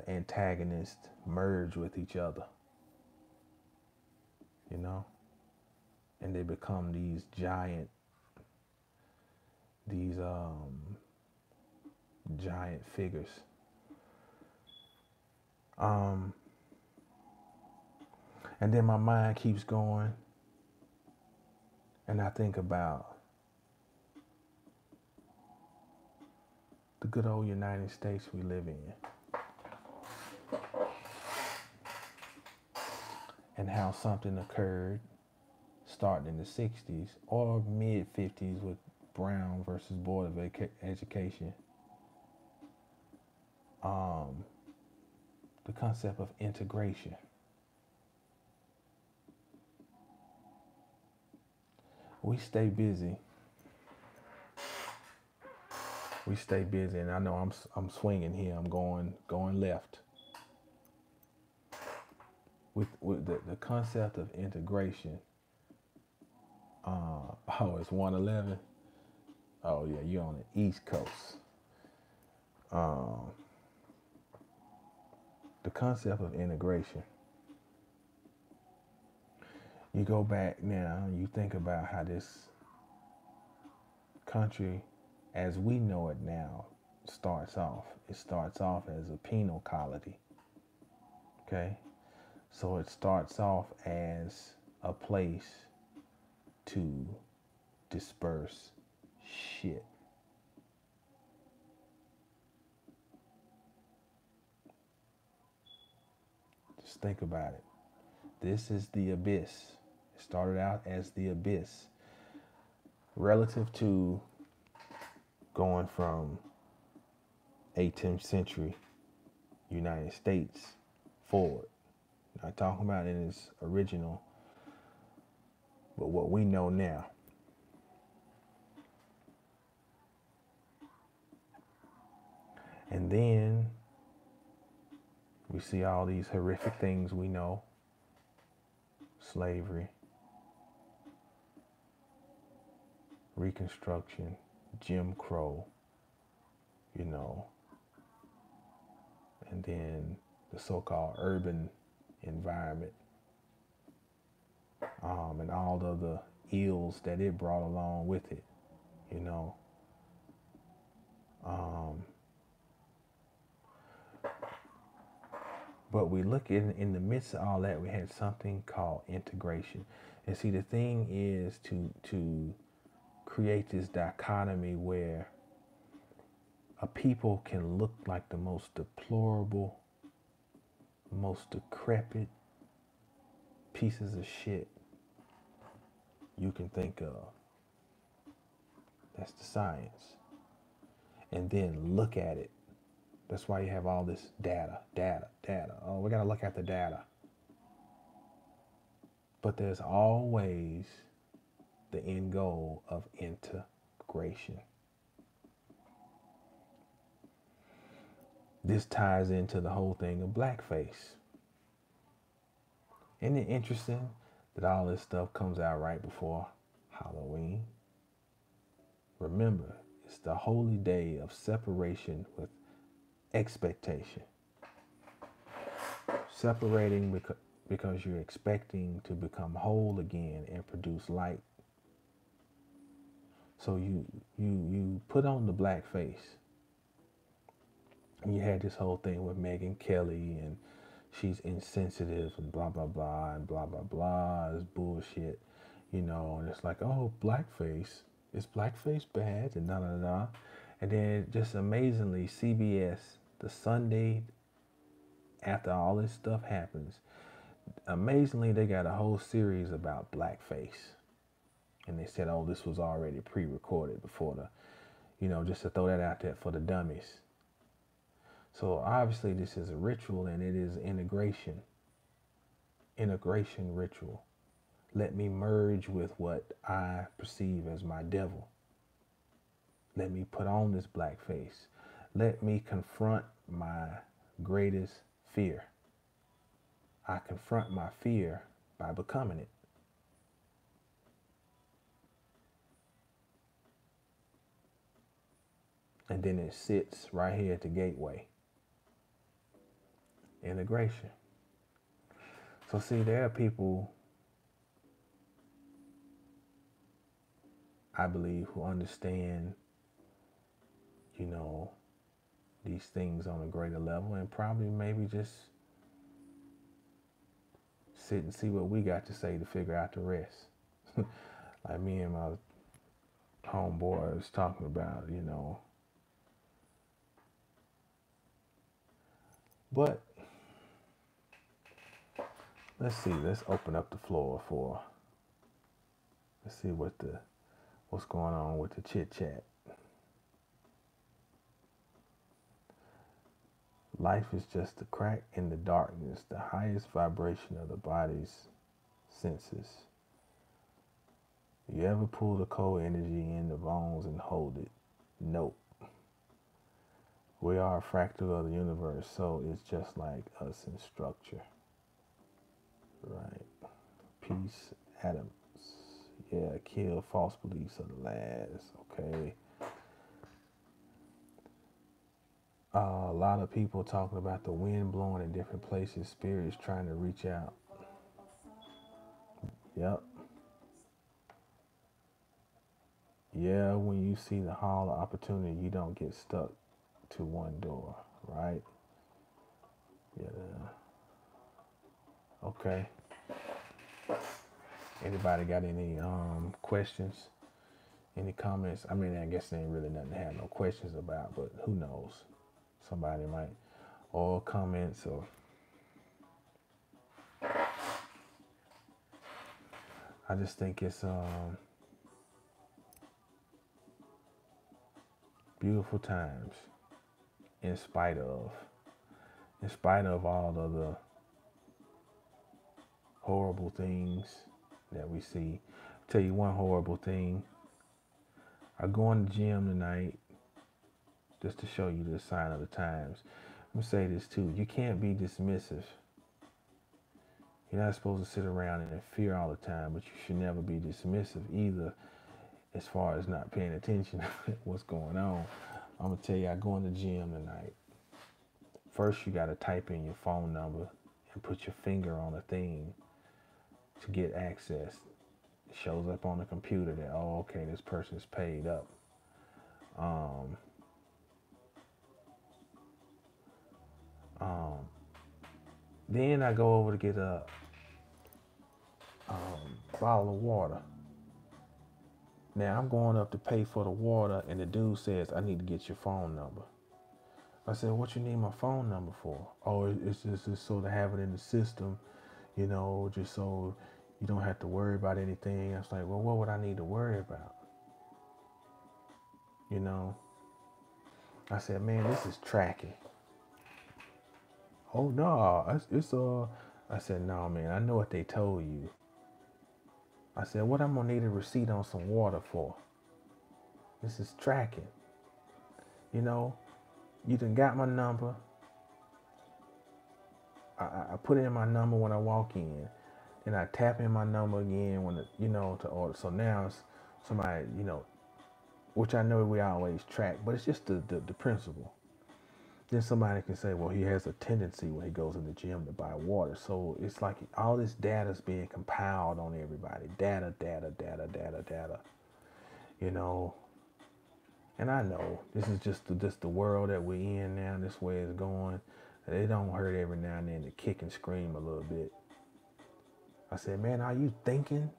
antagonists merge with each other, and they become these giant figures. And then my mind keeps going, and I think about the good old United States we live in, and how something occurred starting in the 60s or mid 50s with Brown versus Board of Education. The concept of integration. We stay busy. And I know I'm swinging here. I'm going left. With the concept of integration. Oh, it's 111. Oh yeah, you're on the East Coast. The concept of integration. You go back now, you think about how this country, as we know it now, starts off. It starts off as a penal colony. Okay? So it starts off as a place to disperse shit. Just think about it. This is the abyss. It started out as the abyss. Relative to going from 18th century United States forward. Not talking about in its original, but what we know now. And then we see all these horrific things we know. Slavery, Reconstruction, Jim Crow, and then the so-called urban environment, and all of the ills that it brought along with it, But we look in the midst of all that, we had something called integration. And see, the thing is to create this dichotomy where a people can look like the most deplorable, most decrepit pieces of shit you can think of. That's the science. And then look at it. That's why you have all this data. Oh, we got to look at the data. But there's always the end goal of integration. This ties into the whole thing of blackface. Isn't it interesting that all this stuff comes out right before Halloween? Remember, it's the holy day of separation with expectation. Separating because you're expecting to become whole again and produce light. So you put on the black face. And you had this whole thing with Megyn Kelly and she's insensitive and blah, blah, blah, and blah, blah, blah. It's bullshit, and it's like, oh, blackface. Is blackface bad? And da. And then just amazingly, CBS, the Sunday after all this stuff happens, amazingly, they got a whole series about blackface. And they said, oh, this was already pre-recorded before just to throw that out there for the dummies. So obviously this is a ritual and it is integration ritual. Let me merge with what I perceive as my devil. Let me put on this black face. Let me confront my greatest fear. I confront my fear by becoming it. And then it sits right here at the gateway. Integration. So see, there are people, I believe, who understand, these things on a greater level and probably maybe just sit and see what we got to say to figure out the rest. Like me and my homeboy was talking about, you know. But let's see. Let's open up the floor for. Let's see what's going on with the chit chat. Life is just a crack in the darkness, the highest vibration of the body's senses. You ever pull the cold energy in the bones and hold it? Nope. We are a fractal of the universe, so it's just like us in structure. Right. Peace, Adams. Yeah, kill false beliefs of the last. Okay. A lot of people talking about the wind blowing in different places, spirits trying to reach out. Yep. Yeah, when you see the hall of opportunity, you don't get stuck to one door, right? Yeah. Okay. Anybody got any questions? Any comments? I mean, I guess there ain't really nothing to have no questions about, but who knows? Somebody might, or comments, or I just think it's beautiful times in spite of all of the horrible things that we see. I'll tell you one horrible thing. I go in the gym tonight just to show you the sign of the times. I'm gonna say this too. You can't be dismissive. You're not supposed to sit around and fear all the time, but you should never be dismissive either as far as not paying attention to what's going on. I'm gonna tell you, I go in the gym tonight. First, you gotta type in your phone number and put your finger on a thing to get access. It shows up on the computer that, oh, okay, this person's paid up. Then I go over to get a bottle of water. Now I'm going up to pay for the water, and the dude says, I need to get your phone number. I said, what you need my phone number for? Oh, it's just so to have it in the system, you know, just so you don't have to worry about anything. I was like, well, what would I need to worry about? You know? I said, man, this is tracking. Oh, no, it's I said, no, man, I know what they told you. I said, what I'm going to need a receipt on some water for? This is tracking. You know, you done got my number. I put in my number when I walk in. Then I tap in my number again when, you know, to order. So now it's somebody, you know, which I know we always track, but it's just the principle. Then somebody can say, well, he has a tendency when he goes in the gym to buy water. So it's like all this data is being compiled on everybody. Data. You know, and I know this is just the world that we're in now. This way it's going. It don't hurt every now and then to kick and scream a little bit. I said, man, are you thinking?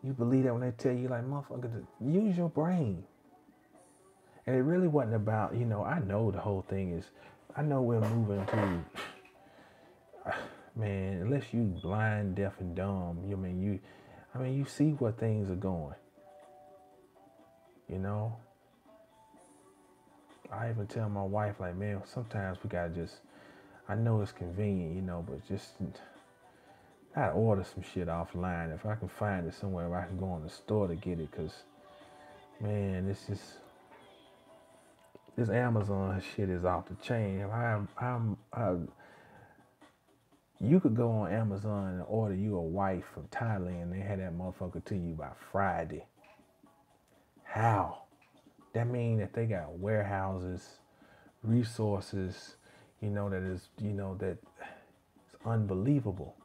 You believe that when they tell you, like, motherfucker, use your brain. And it really wasn't about, you know, I know the whole thing is, I know we're moving to, man, unless you blind, deaf, and dumb, you see where things are going. You know? I even tell my wife, like, man, sometimes we gotta just, I know it's convenient, you know, but just not order some shit offline. If I can find it somewhere where I can go in the store to get it, because, man, this Amazon shit is off the chain. You could go on Amazon and order you a wife from Thailand, and they had that motherfucker to you by Friday. How? That means that they got warehouses, resources, you know, that is, you know, that it's unbelievable.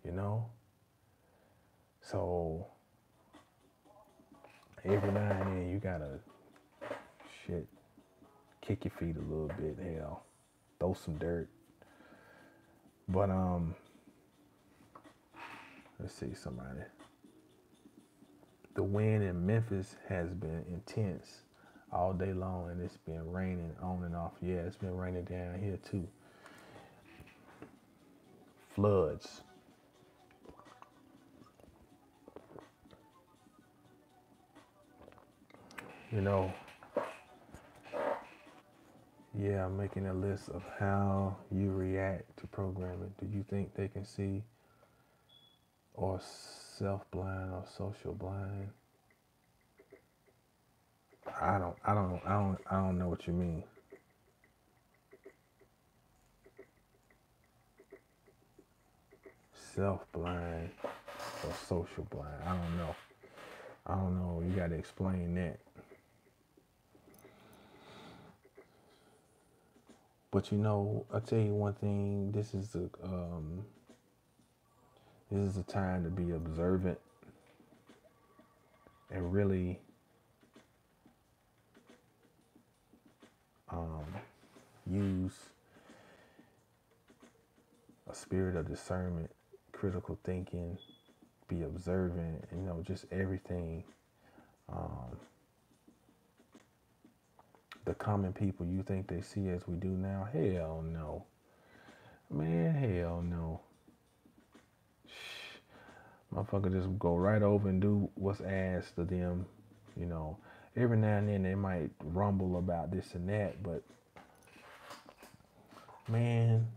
You know? So every now and then you gotta kick your feet a little bit, hell. throw some dirt. But let's see somebody. The wind in Memphis has been intense all day long, and it's been raining on and off. Yeah, it's been raining down here too. Floods. You know, yeah, I'm making a list of how you react to programming. Do you think they can see or self-blind or social blind? I don't know what you mean. Self-blind or social blind. I don't know. I don't know. You got to explain that. But you know, I'll tell you one thing. This is a time to be observant and really use a spirit of discernment, critical thinking, be observant, you know, just everything. Um, the common people you think they see as we do now, hell no. Man, hell no. Motherfucker just go right over and do what's asked of them, you know. Every now and then they might rumble about this and that, but man,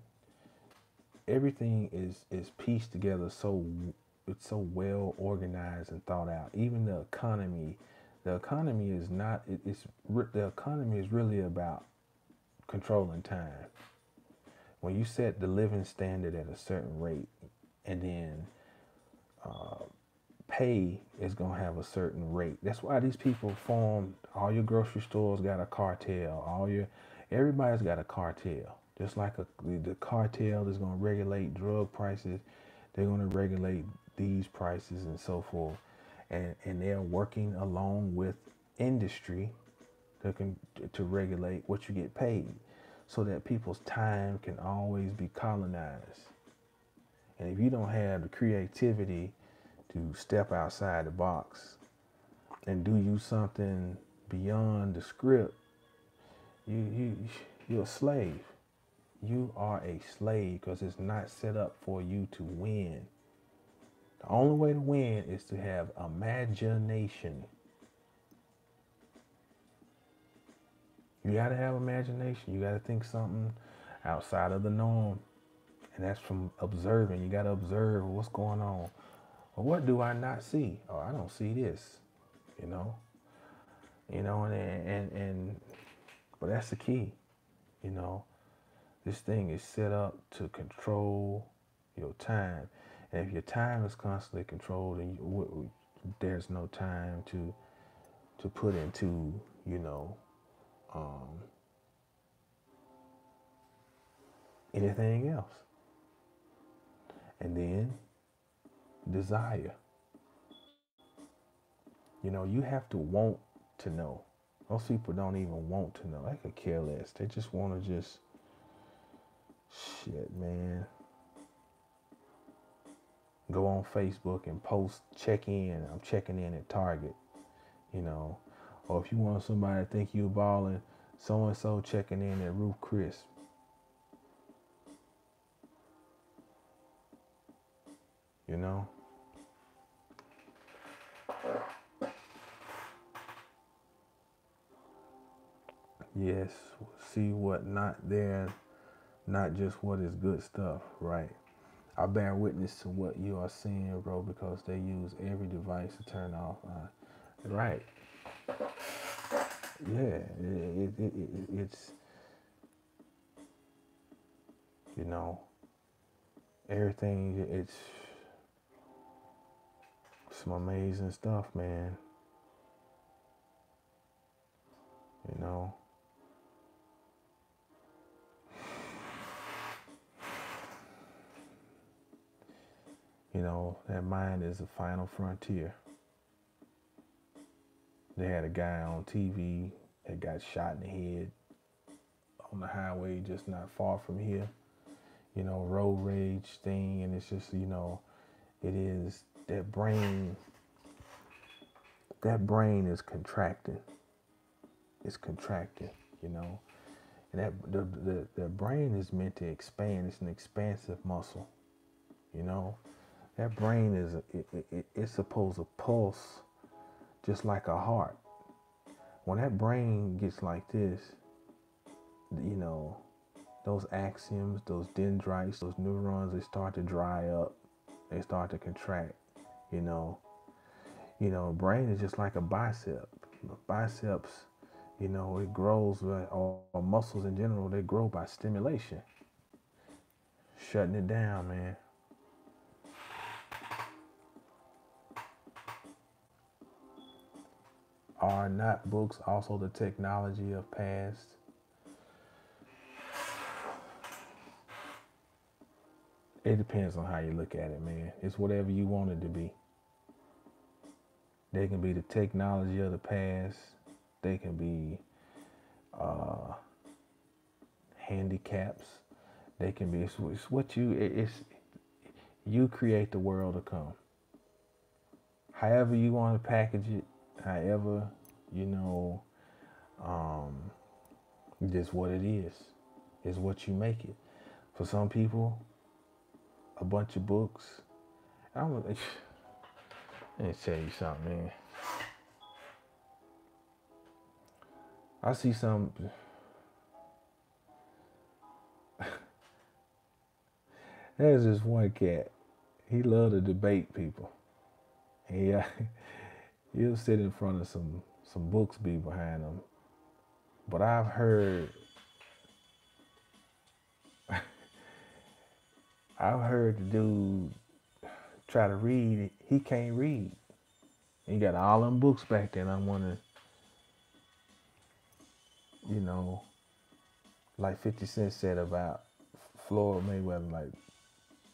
everything is pieced together so it's so well organized and thought out. Even the economy is not the economy is really about controlling time. When you set the living standard at a certain rate, and then pay is gonna have a certain rate. That's why these people form. All your grocery stores got a cartel. Everybody's got a cartel. Just like the cartel is gonna regulate drug prices, they're gonna regulate these prices and so forth, and they're working along with industry to regulate what you get paid, so that people's time can always be colonized. And if you don't have the creativity to step outside the box and do you something beyond the script, you're a slave. You are a slave because it's not set up for you to win. The only way to win is to have imagination. You got to have imagination. You got to think something outside of the norm. And that's from observing. You got to observe what's going on. Well, what do I not see? Oh, I don't see this, you know. And but that's the key, you know. This thing is set up to control your time. And if your time is constantly controlled, and there's no time to put into, you know, anything else. And then desire. You know, you have to want to know. Most people don't even want to know. They could care less. They just want to just, shit, man. Go on Facebook and post, check in. I'm checking in at Target, you know. Or if you want somebody to think you balling, so-and-so checking in at Ruth Chris. You know? Yes, see what not there, not just what is good stuff, right? I bear witness to what you are seeing, bro, because they use every device to turn off. Right. Yeah, it's, you know, everything, it's some amazing stuff, man. You know. You know, that mind is the final frontier. They had a guy on TV that got shot in the head on the highway just not far from here. Road rage thing, and it's just, it is that brain. That brain is contracting. It's contracting, and that the brain is meant to expand. It's an expansive muscle, you know. That brain it's supposed to pulse just like a heart. When that brain gets like this, those axons, those dendrites, those neurons, they start to dry up. They start to contract, you know. Brain is just like a bicep. Biceps, it grows, or muscles in general, they grow by stimulation. Shutting it down, man. Are not books also the technology of past? It depends on how you look at it, man. It's whatever you want it to be. They can be the technology of the past. They can be handicaps. They can be, it's what you create the world to come. However you want to package it, however, just what it is what you make it. For some people, a bunch of books. Let me tell you something, man. I see some. There's this one cat. He loved to debate people. He'll sit in front of some books be behind him. But I've heard the dude try to read. He can't read. He got all them books back there, and I'm wondering, like 50 Cent said about Floyd Mayweather, like,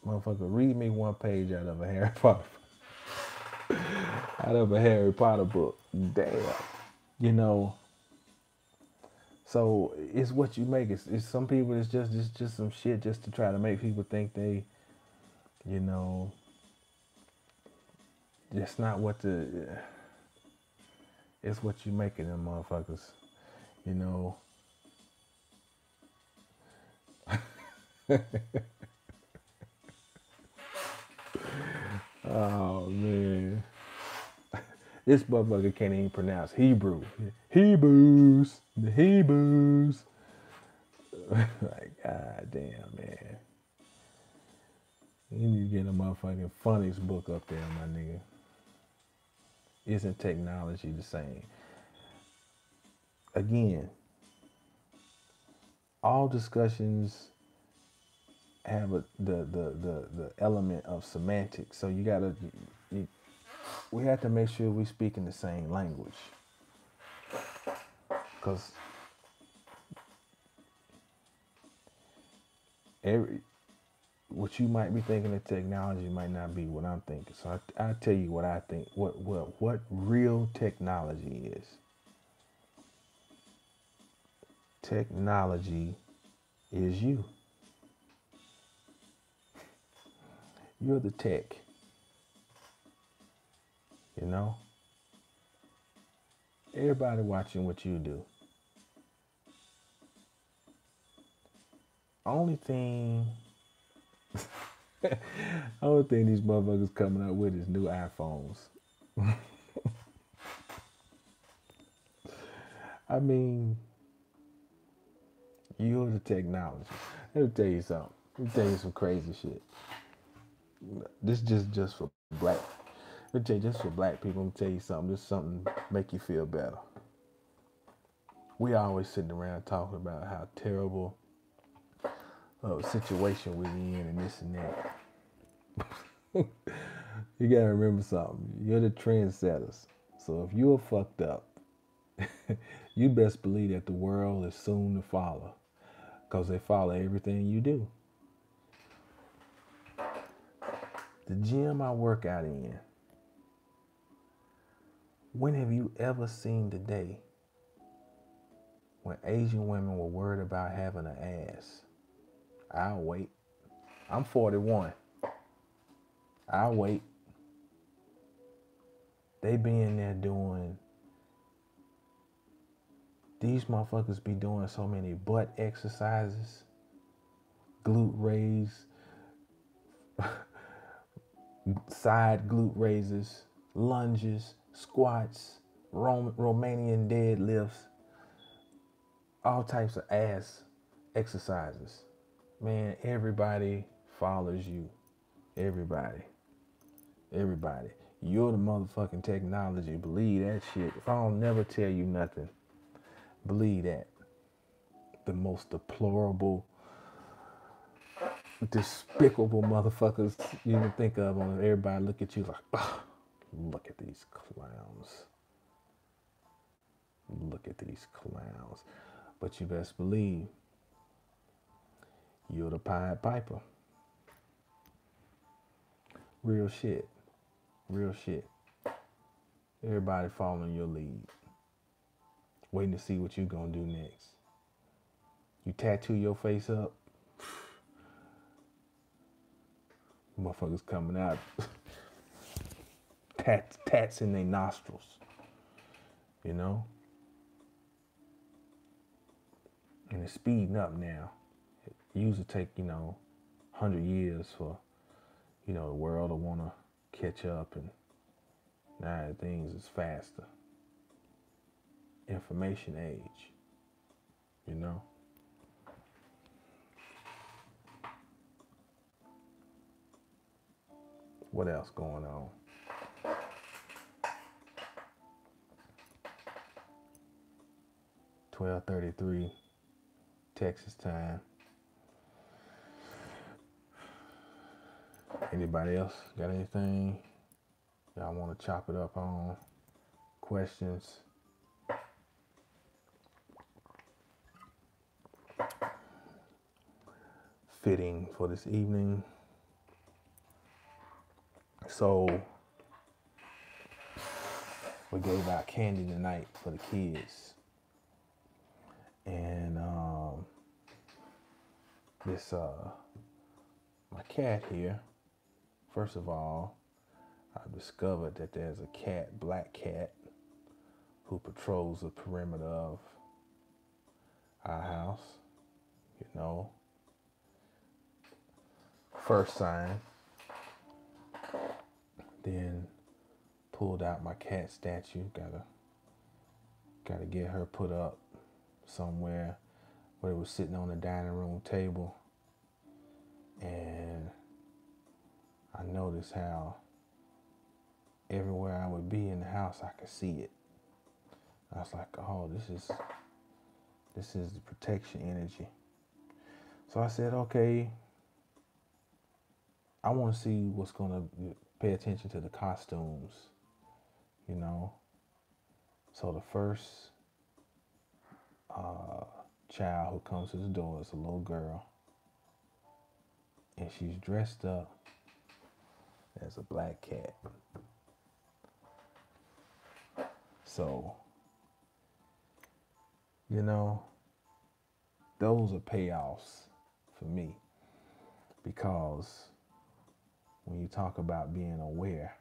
motherfucker, read me one page out of a Harry Potter book. Damn. So it's what you make. It's some people, it's just some shit just to try to make people think they, it's not what it's what you make of them motherfuckers, Oh man. This motherfucker can't even pronounce Hebrew. Hebrews. The Hebrews. Like, god damn, man. You need to get a motherfucking phonics book up there, my nigga. Isn't technology the same? Again, all discussions have the element of semantics. So we have to make sure we speak in the same language. Because what you might be thinking of technology might not be what I'm thinking. So I'll tell you what I think, what real technology is. Technology is you. You're the tech. Everybody watching what you do. Only thing these motherfuckers coming up with is new iPhones. I mean, you're the technology. Let me tell you something. Let me tell you some crazy shit. This just for black. Let me tell you, just for black people, I'm gonna tell you something. This is something make you feel better. We always sitting around talking about how terrible situation we're in and this and that. You gotta remember something. You're the trendsetters. So if you're fucked up, you best believe that the world is soon to follow, because they follow everything you do. The gym I work out in, when have you ever seen today when Asian women were worried about having an ass. I'll wait. I'm 41. I'll wait. They be in there doing, these motherfuckers be doing so many butt exercises, glute raise, side glute raises, lunges, squats, Romanian deadlifts, all types of ass exercises. Man, everybody follows you. Everybody. Everybody. You're the motherfucking technology. Believe that shit. If I don't never tell you nothing, believe that. The most deplorable, despicable motherfuckers you can think of. And everybody look at you like, oh, look at these clowns. Look at these clowns. But you best believe you're the Pied Piper. Real shit. Real shit. Everybody following your lead. Waiting to see what you gonna do next. You tattoo your face up, motherfuckers coming out. Tats in their nostrils. You know? And it's speeding up now. It used to take, 100 years for, the world to want to catch up, and now things is faster. Information age, What else going on? $12:33 Texas time. Anybody else got anything y'all want to chop it up on? Questions? Fitting for this evening. So we gave out candy tonight for the kids. And this my cat here, first of all, I discovered that there's a cat, black cat, who patrols the perimeter of our house. First sign. Then pulled out my cat statue. Gotta get her put up somewhere where it was sitting on the dining room table. And I noticed how everywhere I would be in the house, I could see it. I was like, oh, this is the protection energy. So I said, okay, I want to see what's going to pay attention to the costumes, So the first child who comes to the door is a little girl. And she's dressed up as a black cat. So, those are payoffs for me. Because when you talk about being aware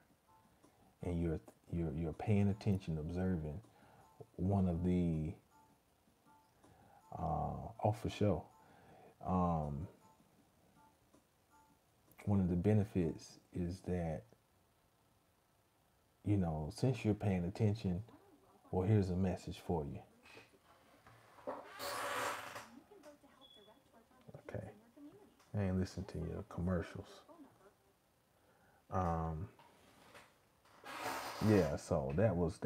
and you're paying attention, observing, one of the for sure, one of the benefits is that since you're paying attention, well, here's a message for you. Okay, I ain't listen to your commercials. Yeah, so that was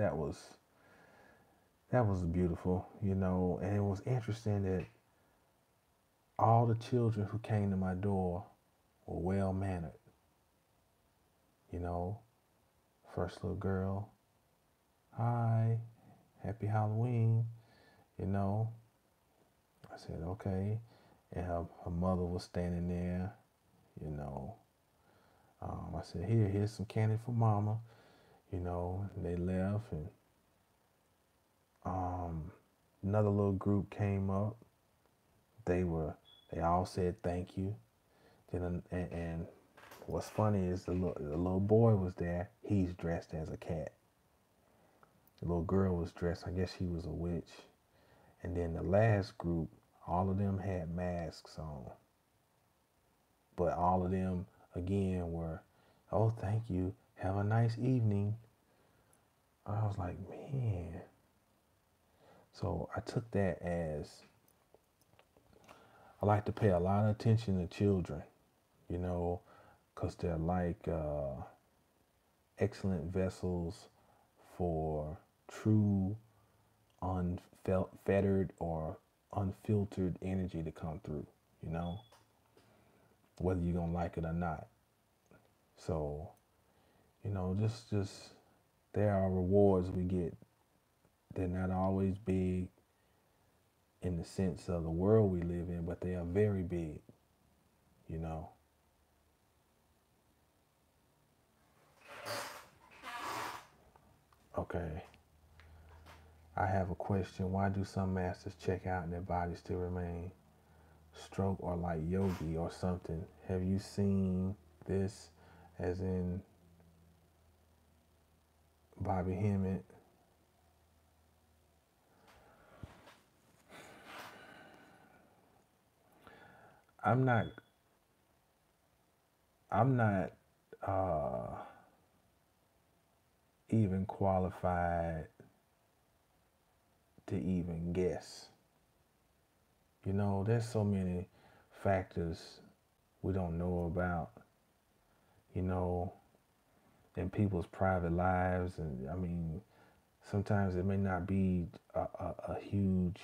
beautiful, and it was interesting that all the children who came to my door were well mannered. First little girl, hi, happy Halloween, I said, okay. And her mother was standing there, I said, here's some candy for mama, and they left. And Another little group came up. They were they all said thank you. Then and what's funny is the little boy was there. He's dressed as a cat. The little girl was dressed. I guess she was a witch. And then the last group, all of them had masks on, but all of them again were, oh, thank you. Have a nice evening. I was like, man. So I took that as I like to pay a lot of attention to children, you know, because they're like excellent vessels for true, unfettered, or unfiltered energy to come through, you know, whether you're going to like it or not. So, you know, just there are rewards we get. They're not always big in the sense of the world we live in, but they are very big, you know. Okay, I have a question. Why do some masters check out and their bodies still remain? Stroke or like yogi or something? Have you seen this as in Bobby Hemmett? I'm not I'm not uh even qualified to even guess. You know, there's so many factors we don't know about, you know, in people's private lives. And I mean, sometimes it may not be a huge,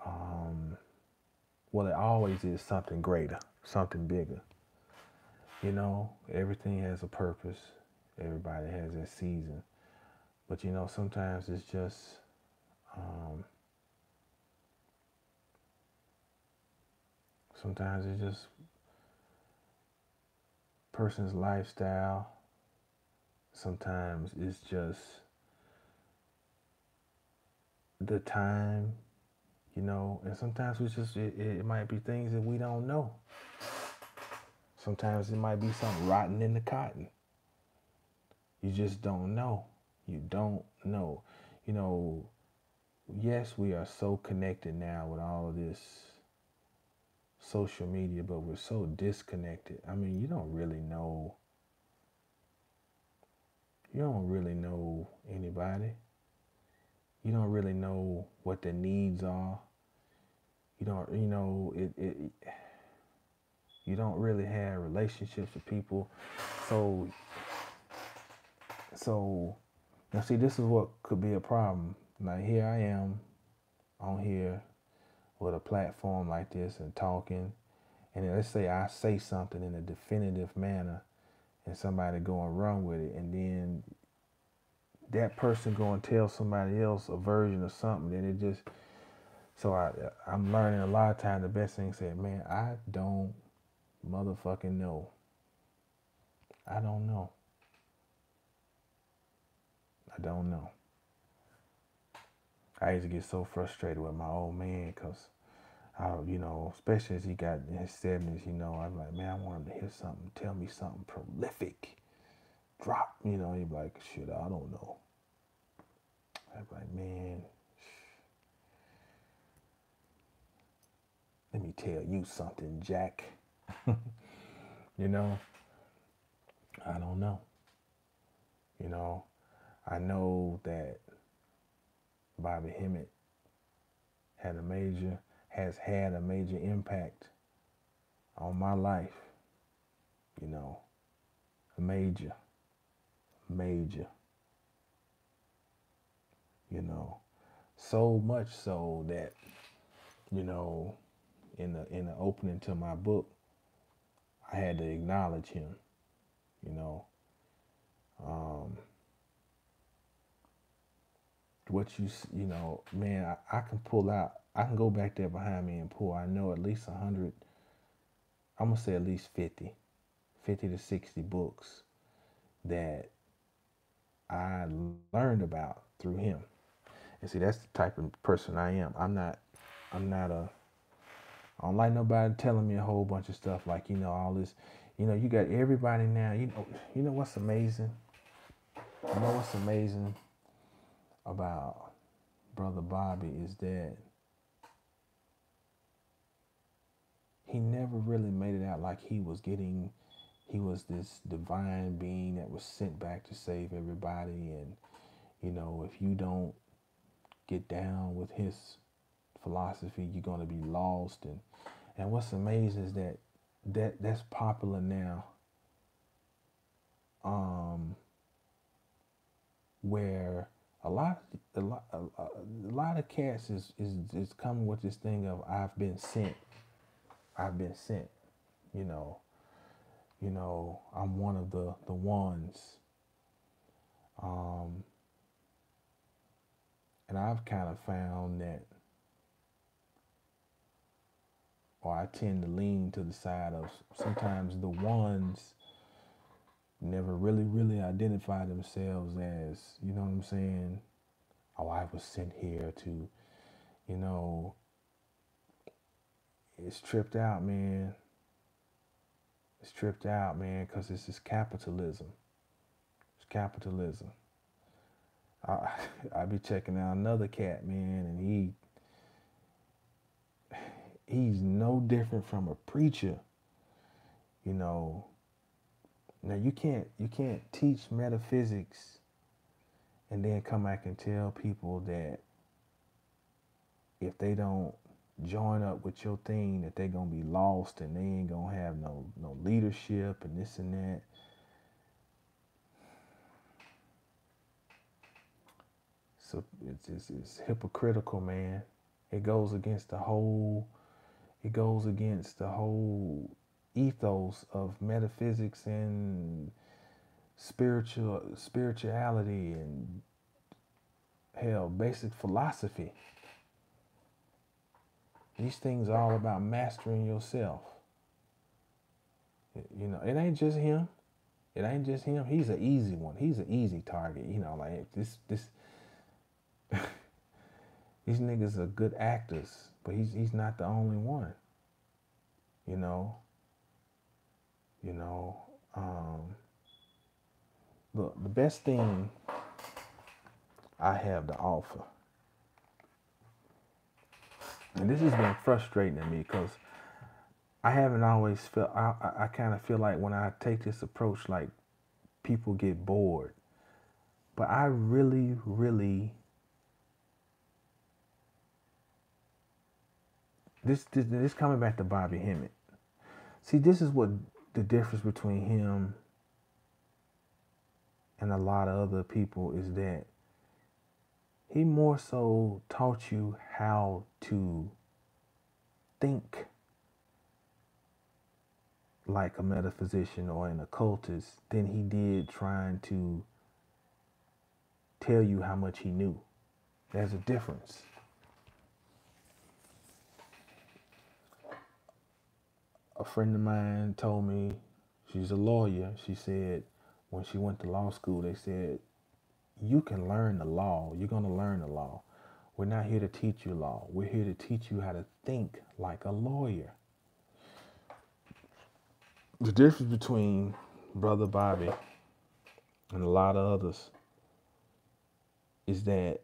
um, well, it always is something greater, something bigger. You know, everything has a purpose, everybody has their season. But, you know, sometimes it's just, um, sometimes it's just person's lifestyle. Sometimes it's just the time, you know, and sometimes we just it might be things that we don't know. Sometimes it might be something rotten in the cotton. You just don't know. You don't know. You know, yes, we are so connected now with all of this social media, but we're so disconnected. I mean, you don't really know anybody. You don't really know what their needs are. You don't, you know, you don't really have relationships with people. So, so now see, this is what could be a problem. Like here I am on here with a platform like this and talking, and then let's say I say something in a definitive manner, and somebody go and run with it, and then that person go and tell somebody else a version of something, then it just so I'm learning a lot of times the best thing said, man, I don't motherfucking know. I don't know. I don't know. I used to get so frustrated with my old man because you know, especially as he got in his 70s, you know, I'm like, man, I want him to hear something, tell me something prolific, drop, you know. He'd be like, shit, I don't know. I'd be like, man, let me tell you something, Jack. You know, I don't know. You know, I know that Bobby Hemmett has had a major impact on my life. You know, major, major. You know, so much so that, you know, in the opening to my book, I had to acknowledge him. You know, um, you know, man, I can pull out. I can go back there behind me and pull. I know at least 100. I'm gonna say at least 50, 50 to 60 books that I learned about through him. And see, that's the type of person I am. I don't like nobody telling me a whole bunch of stuff like, all this, you got everybody now, you know what's amazing? You know what's amazing about Brother Bobby is that he never really made it out like he was this divine being that was sent back to save everybody. And, if you don't get down with his philosophy, you're going to be lost. And what's amazing is that's popular now, where a lot of cats is coming with this thing of I've been sent. I've been sent. You know, I'm one of the ones. And I've kind of found that, or I tend to lean to the side of sometimes the ones never really identify themselves as, you know what I'm saying? Oh, I was sent here to, you know, it's tripped out, man. It's tripped out, man, because this is capitalism. It's capitalism. I be checking out another cat, man, and he's no different from a preacher, you know. Now you can't teach metaphysics and then come back and tell people that if they don't join up with your thing that they're gonna be lost and they ain't gonna have no leadership and this and that. So it's hypocritical, man. It goes against the whole ethos of metaphysics and spirituality and hell, basic philosophy. These things are all about mastering yourself. It ain't just him. It ain't just him. He's an easy one. He's an easy target. Like this these niggas are good actors, but he's not the only one. Look, the best thing I have to offer, and this has been frustrating to me because I haven't always felt, I kind of feel like when I take this approach, like people get bored. But I really, this coming back to Bobby Hemmitt. See, this is what the difference between him and a lot of other people is that he more so taught you how to think like a metaphysician or an occultist than he did trying to tell you how much he knew. There's a difference. A friend of mine told me, she's a lawyer, she said when she went to law school, they said, you can learn the law. You're going to learn the law. We're not here to teach you law. We're here to teach you how to think like a lawyer. The difference between Brother Bobby and a lot of others is that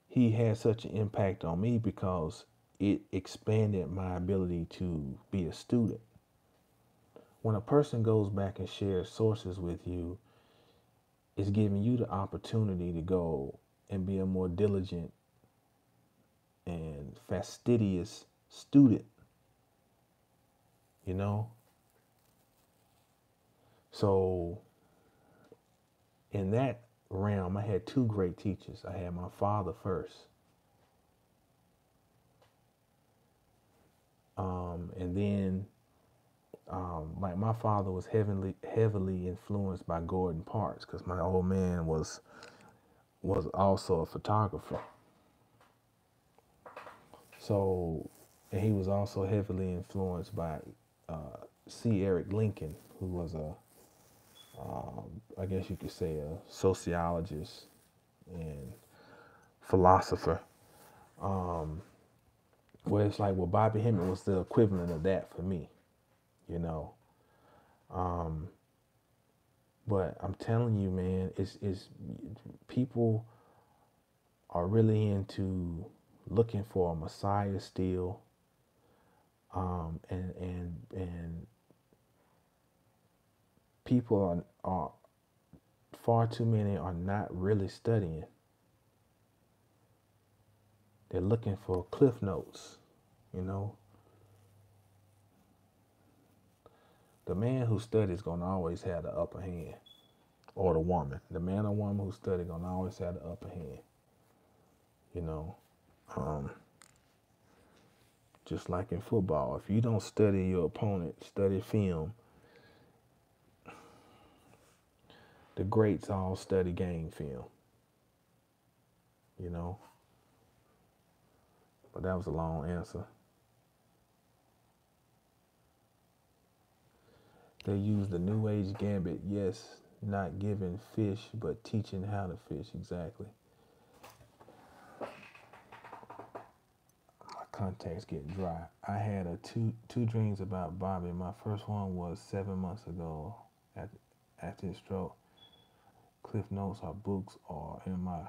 he had such an impact on me because it expanded my ability to be a student. When a person goes back and shares sources with you, it's giving you the opportunity to go and be a more diligent and fastidious student, So in that realm, I had two great teachers. I had my father first. And then, like my father was heavily influenced by Gordon Parks because my old man was also a photographer. So, and he was also heavily influenced by C. Eric Lincoln, who was I guess you could say a sociologist and philosopher. Where it's like, well, Bobby Hemmett was the equivalent of that for me, you know. But I'm telling you, man, it's people are really into looking for a Messiah still, and people are far too many are not really studying. They're looking for cliff notes, you know. The man who studies gonna always have the upper hand, or the woman. The man or woman who study gonna always have the upper hand, you know. Um, just like in football, if you don't study your opponent, study film. The greats all study game film, you know. But that was a long answer. They use the New Age gambit, yes, not giving fish, but teaching how to fish, exactly. My contacts get dry. I had two dreams about Bobby. My first one was 7 months ago after his stroke. Cliff notes are books or in my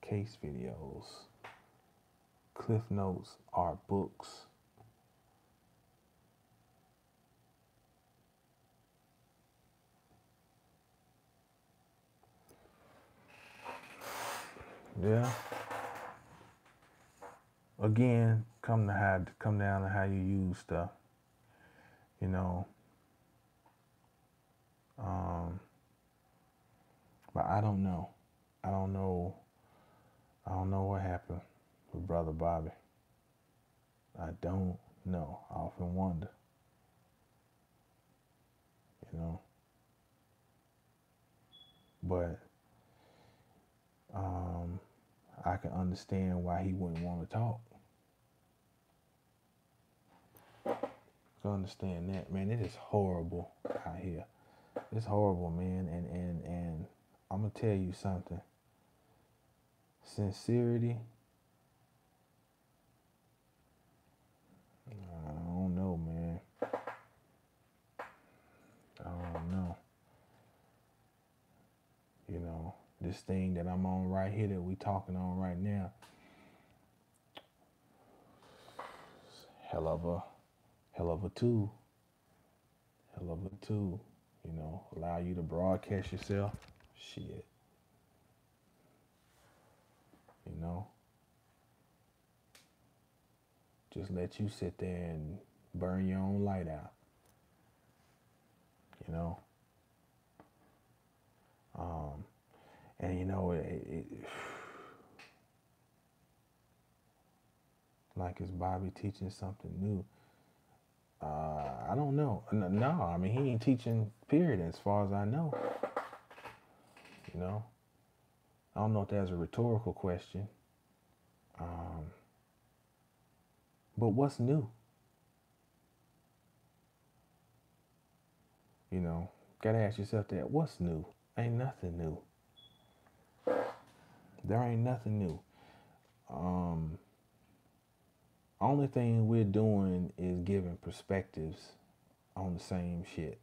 case videos. Cliff notes are books. Yeah. Again, come down to how you use stuff. You know. But I don't know. I don't know. I don't know what happened with Brother Bobby. I don't know. I often wonder. You know. But I can understand why he wouldn't want to talk. I can understand that, man. It is horrible out here. It's horrible, man. And I'm gonna tell you something. Sincerity. I don't know, man. I don't know. You know, this thing that I'm on right here that we talking on right now. Hell of a tool. Hell of a tool. You know, allow you to broadcast yourself. Shit. You know. Just let you sit there and burn your own light out. You know. And you know, like is Bobby teaching something new? I don't know. No, I mean he ain't teaching. Period. As far as I know. You know. I don't know if that's a rhetorical question. But what's new? You know, gotta ask yourself that. What's new? Ain't nothing new. There ain't nothing new. Only thing we're doing is giving perspectives on the same shit.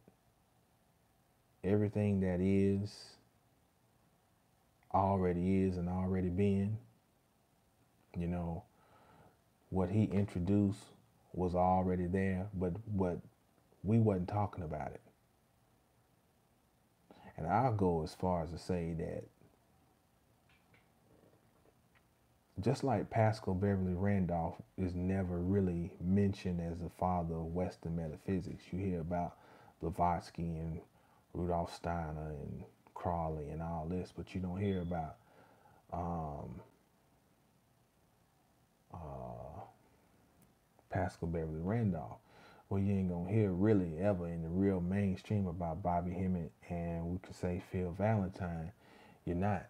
Everything that is already is and already been. You know, what he introduced was already there, but we wasn't talking about it. And I'll go as far as to say that just like Pascal Beverly Randolph is never really mentioned as the father of Western metaphysics. You hear about Blavatsky and Rudolf Steiner and Crowley and all this, but you don't hear about Pascal Beverly Randolph. Well, you ain't gonna hear really ever in the real mainstream about Bobby Hemmett and we could say Phil Valentine. You're not.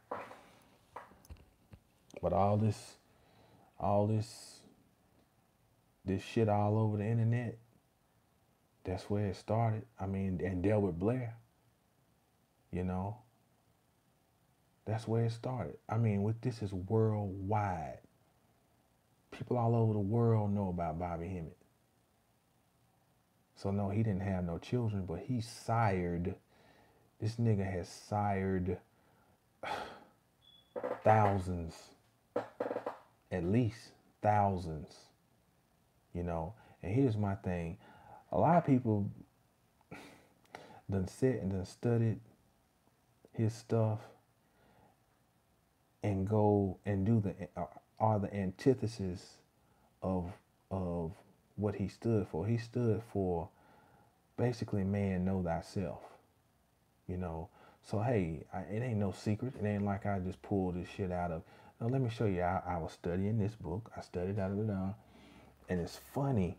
But all this shit all over the internet, that's where it started. I mean, and Delbert Blair, you know. That's where it started. I mean, this is worldwide. People all over the world know about Bobby Hemmett. So no, he didn't have no children, but he sired. This nigga has sired thousands, at least thousands, you know. And here's my thing. A lot of people done sit and done studied his stuff and go and do are the antithesis of what he stood for. He stood for basically, man, know thyself, you know. So hey, it ain't no secret. It ain't like I just pulled this shit out of. No, let me show you. I was studying this book. I studied out of it, and it's funny,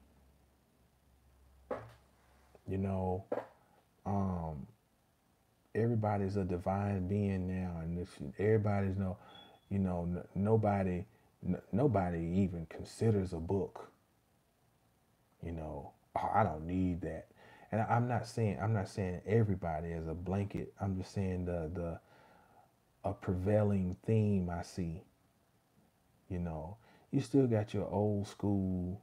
you know. Everybody's a divine being now, and everybody's no, you know, nobody even considers a book. You know, oh, I don't need that. And I'm not saying everybody as a blanket. I'm just saying a prevailing theme I see. You know, you still got your old school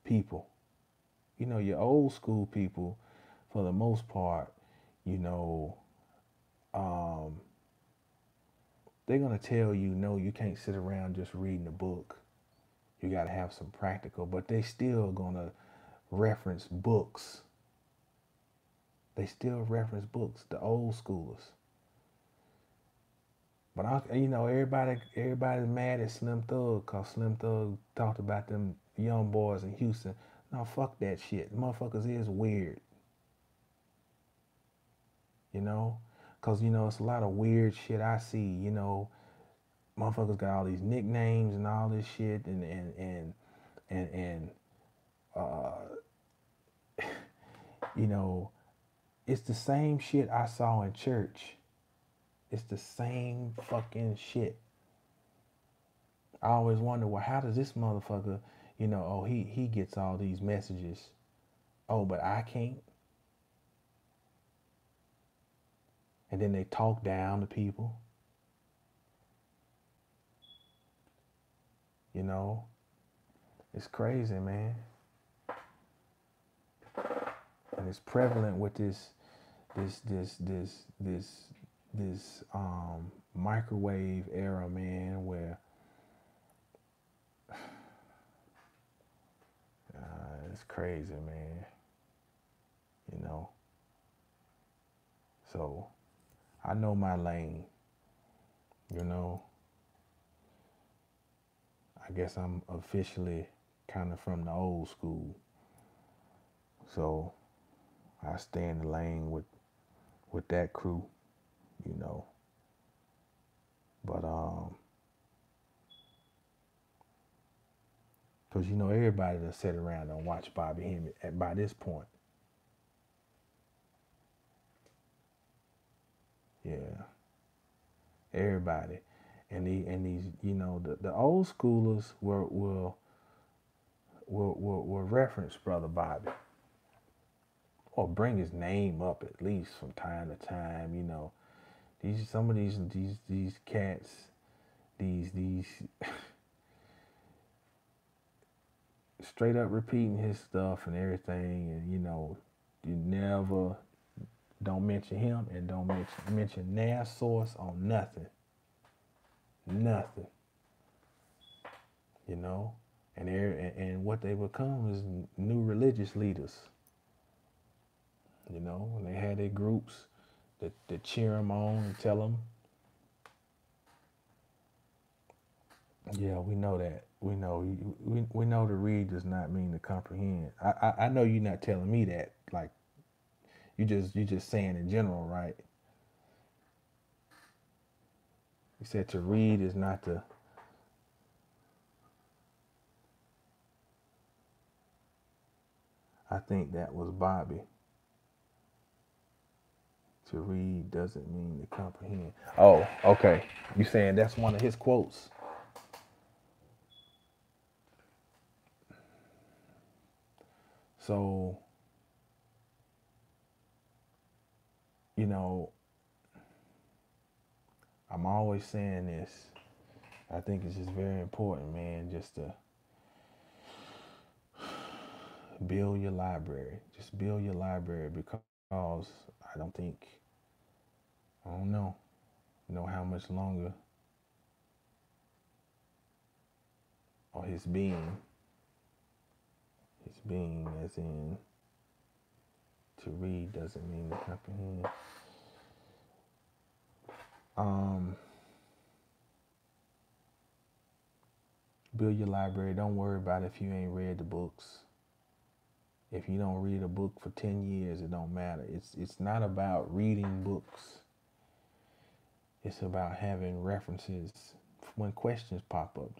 people. You know, your old school people, for the most part, you know, they're gonna tell you, no, you can't sit around just reading a book. You gotta have some practical, but they still gonna reference books. They still reference books, the old schoolers. But you know, everybody's mad at Slim Thug because Slim Thug talked about them young boys in Houston. No, fuck that shit. Motherfuckers is weird. You know, because you know it's a lot of weird shit I see. You know, motherfuckers got all these nicknames and all this shit, and uh, you know, it's the same shit I saw in church. It's the same fucking shit. I always wonder, well, how does this motherfucker, you know, oh, he gets all these messages. Oh, but I can't. And then they talk down to people. You know, it's crazy, man. And it's prevalent with this microwave era, man, where it's crazy, man. You know. So I know my lane. You know. I guess I'm officially kind of from the old school. So I stay in the lane with that crew, you know. But because you know everybody that sit around and watch Bobby Hemmett by this point. Yeah, everybody, and these you know the old schoolers will reference Brother Bobby or bring his name up at least from time to time. You know, some of these cats, these straight up repeating his stuff and everything, and you know, you never don't mention him and don't mention their source on nothing, you know, and what they become is new religious leaders, you know, when they had their groups that cheer them on and tell them, yeah, we know that. We know to read does not mean to comprehend. I know you're not telling me that. Like you just saying in general, right? You said to read is not to. I think that was Bobby. To read doesn't mean to comprehend. Oh, okay. You saying that's one of his quotes? So, you know, I'm always saying this. I think it's just very important, man, just to build your library. Just build your library because I don't think, I don't know how much longer, or his being as in to read doesn't mean to comprehend. Build your library. Don't worry about if you ain't read the books. If you don't read a book for 10 years, it don't matter. It's not about reading books. It's about having references when questions pop up.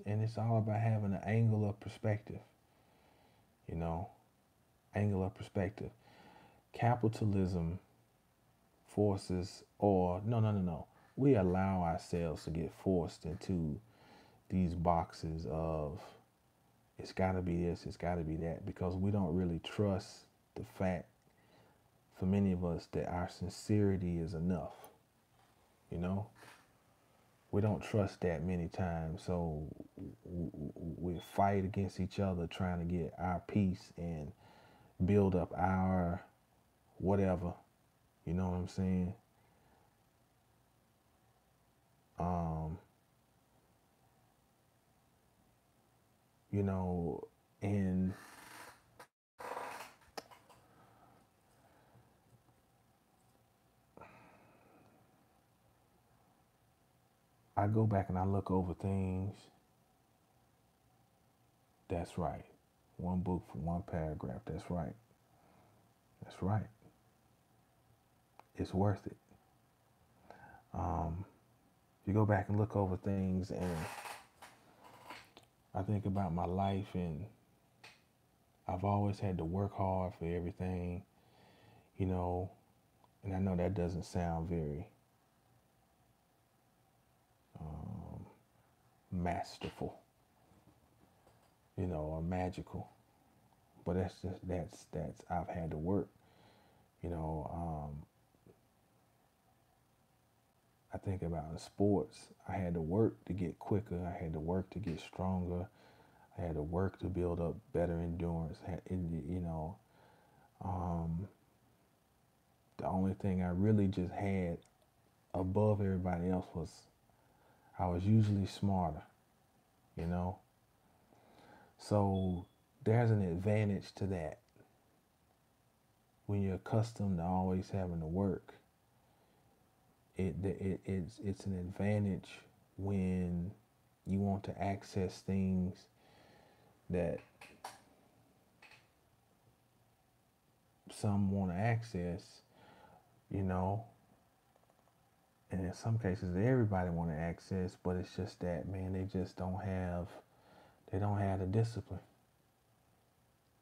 And it's all about having an angle of perspective. You know, angle of perspective. Capitalism forces, or no. We allow ourselves to get forced into these boxes of it's got to be this, it's got to be that, because we don't really trust the fact, for many of us, that our sincerity is enough. You know, we don't trust that many times, so we fight against each other trying to get our peace and build up our whatever. You know what I'm saying? You know, and I go back and I look over things. That's right. One book for one paragraph. That's right. That's right. It's worth it. You go back and look over things, and I think about my life, and I've always had to work hard for everything, you know, and I know that doesn't sound very masterful, you know, or magical, but that's I've had to work, you know. I think about in sports, I had to work to get quicker, I had to work to get stronger, I had to work to build up better endurance. You know, the only thing I really just had above everybody else was I was usually smarter, you know. So there's an advantage to that. When you're accustomed to always having to work, it's an advantage when you want to access things that some want to access, you know, and in some cases everybody want to access, but it's just that, man, they don't have the discipline.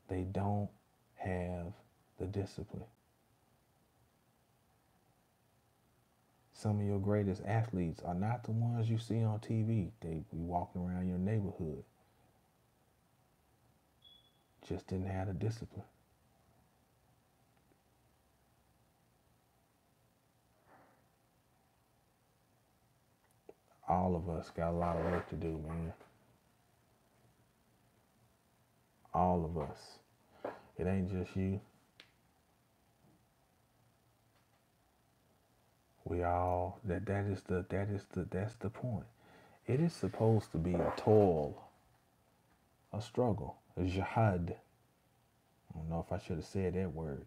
They don't have the discipline. Some of your greatest athletes are not the ones you see on TV. They be walking around your neighborhood. Just didn't have the discipline. All of us got a lot of work to do, man. All of us. It ain't just you. We all that's the point. It is supposed to be a toil, a struggle, a jihad. I don't know if I should have said that word,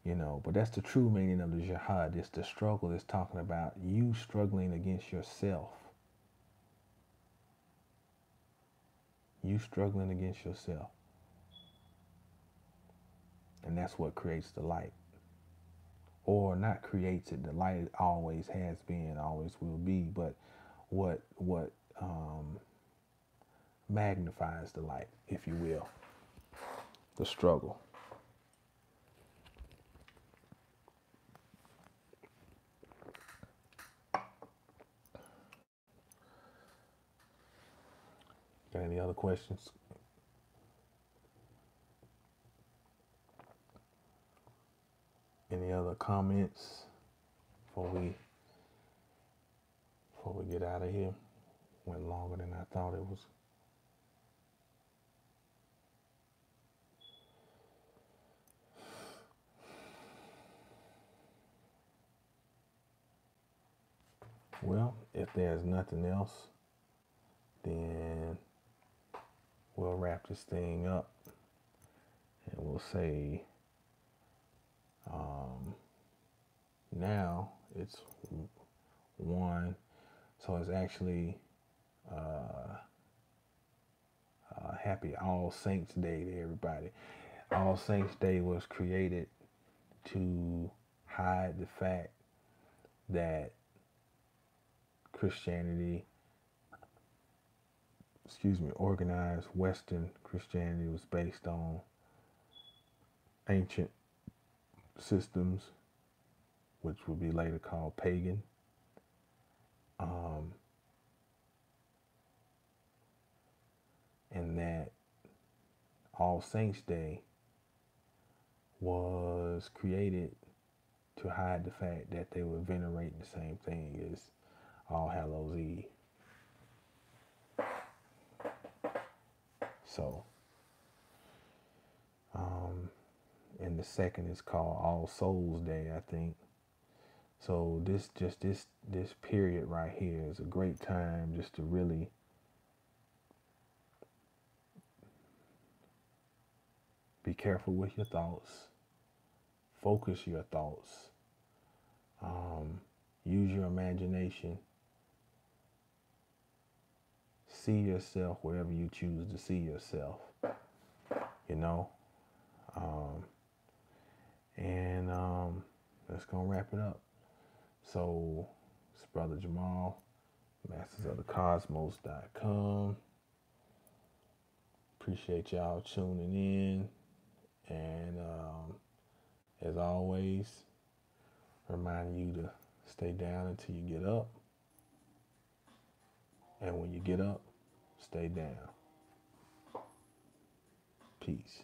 you know, but that's the true meaning of the jihad. It's the struggle. It's talking about you struggling against yourself. You struggling against yourself. And that's what creates the light. Or not creates it. The light always has been, always will be, but what magnifies the light, if you will. The struggle. Got any other questions? Any other comments before we before we get out of here. Went longer than I thought it was. Well, if there's nothing else, then we'll wrap this thing up and we'll say now it's 1. So it's actually happy All Saints Day to everybody. All Saints Day was created to hide the fact that Christianity, organized Western Christianity was based on ancient systems, which would be later called pagan. And that All Saints Day was created to hide the fact that they were venerating the same thing as All Hallows Eve. So, and the second is called All Souls Day, I think. So this period right here is a great time just to really be careful with your thoughts, focus your thoughts, use your imagination, see yourself wherever you choose to see yourself, and that's gonna wrap it up. So it's Brother Jamal, mastersofthecosmos.com. Appreciate y'all tuning in, and as always, reminding you to stay down until you get up, and when you get up, stay down. Peace.